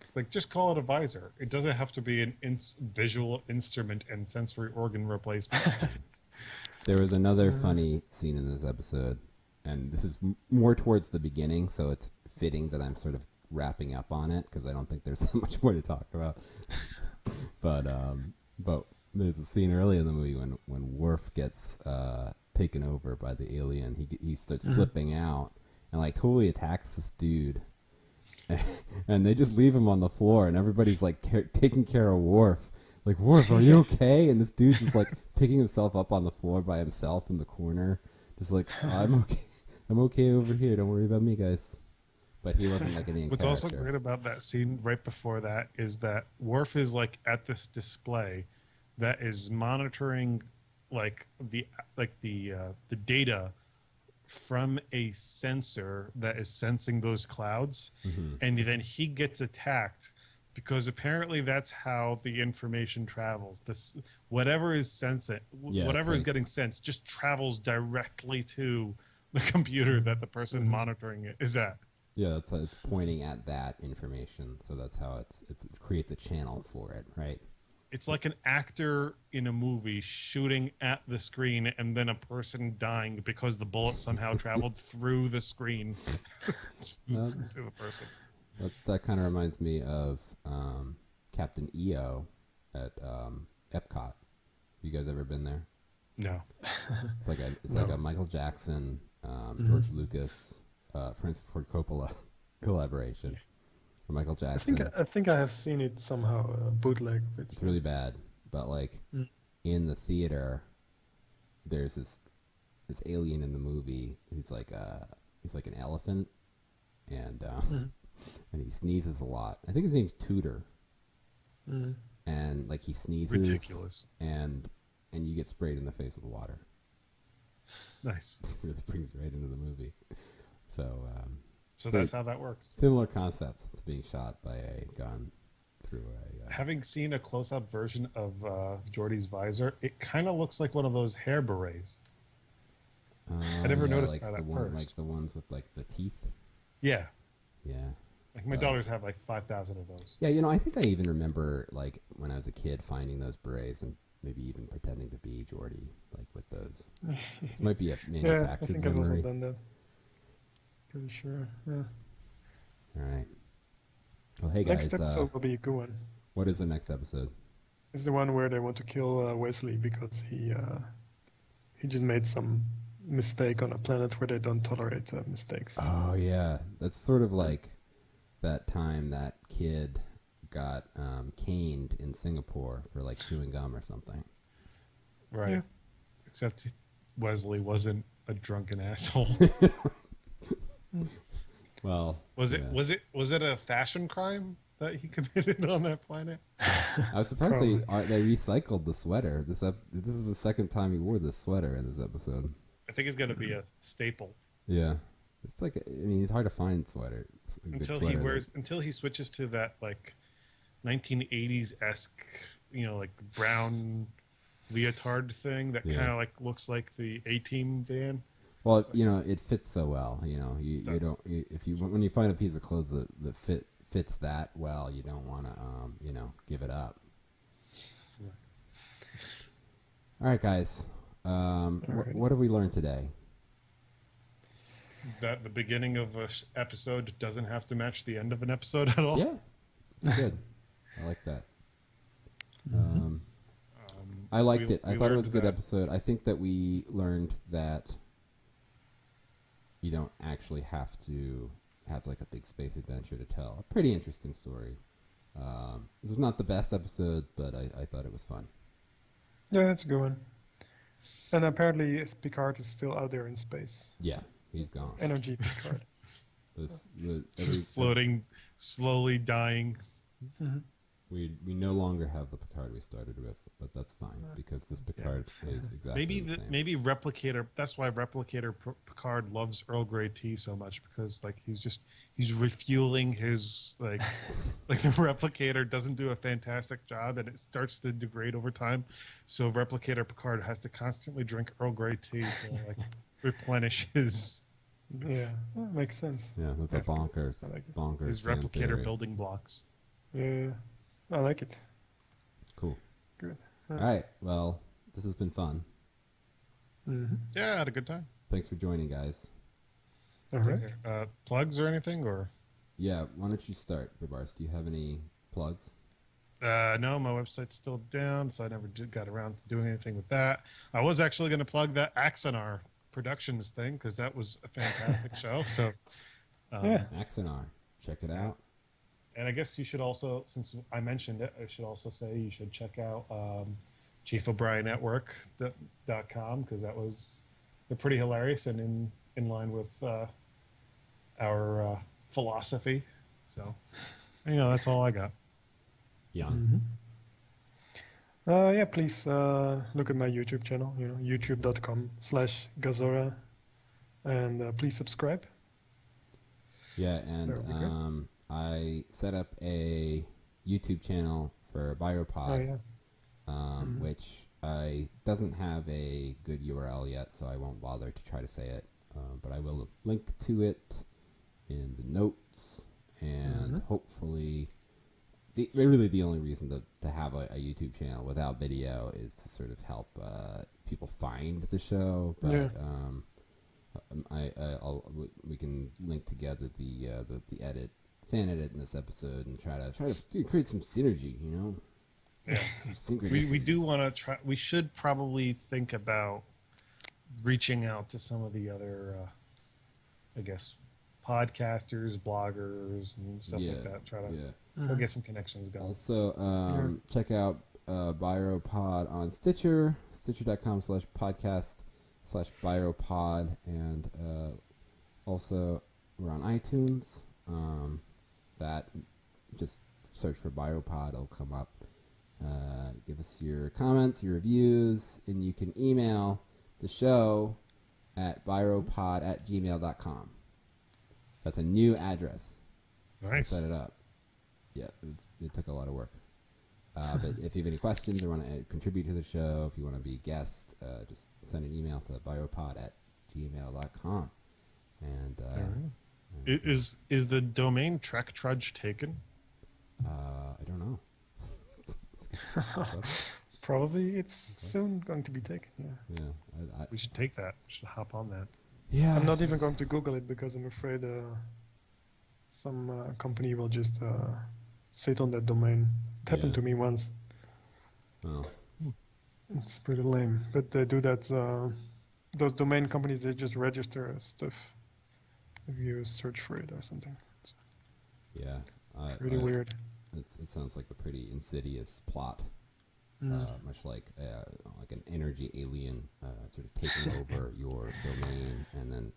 [SPEAKER 6] It's like, just call it a visor. It doesn't have to be an visual instrument and sensory organ replacement.
[SPEAKER 4] There was another funny scene in this episode, and this is more towards the beginning, so it's fitting that I'm sort of wrapping up on it because I don't think there's so much more to talk about. But there's a scene early in the movie when Worf gets taken over by the alien. He starts flipping out and like totally attacks this dude. And they just leave him on the floor, and everybody's like taking care of Worf. Like, Worf, are you okay? And this dude's just like picking himself up on the floor by himself in the corner, just like, I'm okay. I'm okay over here. Don't worry about me, guys. But he wasn't like any.
[SPEAKER 6] What's also great about that scene right before that is that Worf is like at this display that is monitoring like the data from a sensor that is sensing those clouds, and then he gets attacked because apparently that's how the information travels. This whatever is sensing, whatever is getting sensed, just travels directly to the computer that the person monitoring it is at.
[SPEAKER 4] Yeah, that's how it's pointing at that information, so that's how it creates a channel for it, right?
[SPEAKER 6] It's like an actor in a movie shooting at the screen and then a person dying because the bullet somehow traveled through the screen to the person.
[SPEAKER 4] That kind of reminds me of Captain EO at Epcot. You guys ever been there?
[SPEAKER 6] No.
[SPEAKER 4] It's like a Michael Jackson, George Lucas, Francis Ford Coppola collaboration. For Michael Jackson.
[SPEAKER 5] I think I have seen it somehow bootleg.
[SPEAKER 4] It's really bad, but like in the theater, there's this alien in the movie. He's like an elephant, and and he sneezes a lot. I think his name's Tudor, and like he sneezes,
[SPEAKER 6] ridiculous,
[SPEAKER 4] and you get sprayed in the face with water.
[SPEAKER 6] Nice.
[SPEAKER 4] It brings you right into the movie.
[SPEAKER 6] So that's how that works.
[SPEAKER 4] Similar concepts to being shot by a gun through a...
[SPEAKER 6] Having seen a close-up version of Geordi's visor, it kind of looks like one of those hair berets. I never noticed
[SPEAKER 4] like
[SPEAKER 6] that at
[SPEAKER 4] one,
[SPEAKER 6] first.
[SPEAKER 4] like the ones with like the teeth.
[SPEAKER 6] Yeah.
[SPEAKER 4] Yeah.
[SPEAKER 6] Like my daughters have like 5,000 of those.
[SPEAKER 4] Yeah, I think I even remember like when I was a kid finding those berets and maybe even pretending to be Geordi, like with those. This might be a manufactured
[SPEAKER 5] I think
[SPEAKER 4] memory.
[SPEAKER 5] I've also done that. Pretty sure. Yeah.
[SPEAKER 4] All right. Well, hey guys.
[SPEAKER 5] Next episode will be a good one.
[SPEAKER 4] What is the next episode?
[SPEAKER 5] It's the one where they want to kill Wesley because he just made some mistake on a planet where they don't tolerate mistakes.
[SPEAKER 4] Oh yeah, that's sort of like that time that kid got caned in Singapore for like chewing gum or something.
[SPEAKER 6] Right.
[SPEAKER 5] Yeah.
[SPEAKER 6] Except Wesley wasn't a drunken asshole.
[SPEAKER 4] Well,
[SPEAKER 6] was it a fashion crime that he committed on that planet?
[SPEAKER 4] I was surprised they recycled the sweater. This is the second time he wore this sweater in this episode.
[SPEAKER 6] I think it's going to be a staple.
[SPEAKER 4] Yeah, it's like it's hard to find sweater
[SPEAKER 6] until he switches to that like 1980s-esque, like brown leotard thing that kind of like looks like the A-Team van.
[SPEAKER 4] Well, it fits so well. When you find a piece of clothes that fits that well, you don't want to give it up.
[SPEAKER 6] Right.
[SPEAKER 4] All right, guys. What have we learned today?
[SPEAKER 6] That the beginning of an episode doesn't have to match the end of an episode at all.
[SPEAKER 4] Yeah, it's good. I like that. I liked it. I thought it was a good episode. I think that we learned that you don't actually have to have like a big space adventure to tell a pretty interesting story. This was not the best episode, but I thought it was fun.
[SPEAKER 5] Yeah, it's a good one. And apparently Picard is still out there in space.
[SPEAKER 4] Yeah, he's gone.
[SPEAKER 5] Energy Picard.
[SPEAKER 6] Floating, slowly dying.
[SPEAKER 5] Mm-hmm.
[SPEAKER 4] We no longer have the Picard we started with, but that's fine because this Picard is exactly the same.
[SPEAKER 6] Maybe Replicator. That's why Replicator Picard loves Earl Grey tea so much, because like he's refueling his like the Replicator doesn't do a fantastic job and it starts to degrade over time. So Replicator Picard has to constantly drink Earl Grey tea to like replenish his.
[SPEAKER 5] Yeah, that makes sense.
[SPEAKER 4] Yeah, that's a bonkers. Bonkers.
[SPEAKER 6] His Replicator building blocks.
[SPEAKER 5] Yeah. I like it.
[SPEAKER 4] Cool.
[SPEAKER 5] Good.
[SPEAKER 4] All right. Well, this has been fun.
[SPEAKER 5] Mm-hmm.
[SPEAKER 6] Yeah, I had a good time.
[SPEAKER 4] Thanks for joining, guys.
[SPEAKER 5] All right.
[SPEAKER 6] Plugs or anything, or?
[SPEAKER 4] Yeah, why don't you start, Bibars? Do you have any plugs?
[SPEAKER 6] No, my website's still down, so I never got around to doing anything with that. I was actually going to plug that Axonar Productions thing because that was a fantastic show. So,
[SPEAKER 4] Axonar, check it out.
[SPEAKER 6] And I guess you should also, since I mentioned it, I should also say you should check out ChiefO'BrienNetwork.com because they're pretty hilarious and in line with our philosophy. So, that's all I got.
[SPEAKER 4] Jan?
[SPEAKER 5] Please look at my YouTube channel, youtube.com/Gazorra, and please subscribe.
[SPEAKER 4] Yeah, and I set up a YouTube channel for byroPod, which doesn't have a good URL yet, so I won't bother to try to say it. But I will link to it in the notes, and hopefully, really the only reason to have a YouTube channel without video is to sort of help people find the show. But we can link together the fan edit in this episode and try to create some synergy.
[SPEAKER 6] Yeah, we do want to try. We should probably think about reaching out to some of the other, I guess, podcasters, bloggers, and stuff like that. Try to we'll get some connections going.
[SPEAKER 4] Also, check out byroPod on Stitcher, stitcher.com/podcast/byroPod, and also we're on iTunes. That just search for byroPod, it'll come up. Give us your comments, your reviews, and you can email the show at byroPod@gmail.com. That's a new address.
[SPEAKER 6] Nice.
[SPEAKER 4] Set it up. Yeah, it took a lot of work. But if you have any questions or want to contribute to the show, if you want to be a guest, just send an email to byroPod@gmail.com. And
[SPEAKER 6] is the domain Trek Trudge taken?
[SPEAKER 4] I don't know.
[SPEAKER 5] Probably it's soon going to be taken.
[SPEAKER 4] Yeah.
[SPEAKER 6] We should take that. We should hop on that.
[SPEAKER 4] Yeah.
[SPEAKER 5] I'm not even going to Google it because I'm afraid some company will just sit on that domain. It happened to me once.
[SPEAKER 4] Oh.
[SPEAKER 5] It's pretty lame, but they do that. Those domain companies, they just register stuff if you search for it or something.
[SPEAKER 4] Yeah.
[SPEAKER 5] Pretty weird.
[SPEAKER 4] It sounds like a pretty insidious plot. Much like an energy alien sort of taking over your domain and then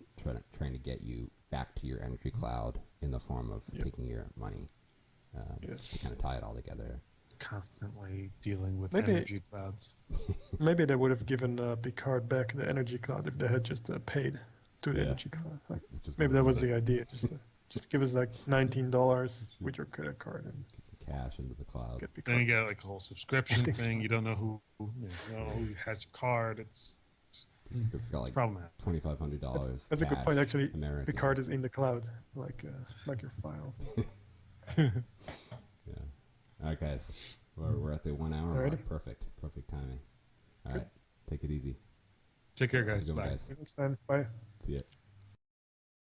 [SPEAKER 4] trying to get you back to your energy cloud in the form of taking your money. To kind of tie it all together.
[SPEAKER 6] Constantly dealing with energy clouds.
[SPEAKER 5] Maybe they would have given Picard back the energy cloud if they had just paid to the energy cloud. Maybe that was the idea. Just give us like $19 with your credit card and
[SPEAKER 4] cash into the cloud.
[SPEAKER 6] Then you get like a whole subscription thing. You don't know who has your card. It's
[SPEAKER 4] got like
[SPEAKER 6] problematic.
[SPEAKER 4] $2,500.
[SPEAKER 5] That's a good point. Actually,
[SPEAKER 4] American.
[SPEAKER 5] Picard is in the cloud, like your files.
[SPEAKER 4] Yeah. All right, guys. We're at the 1 hour mark. Perfect timing. All right. Take it easy.
[SPEAKER 6] Take care, guys. Bye.
[SPEAKER 4] Guys.
[SPEAKER 5] Next time. Bye.
[SPEAKER 4] See ya.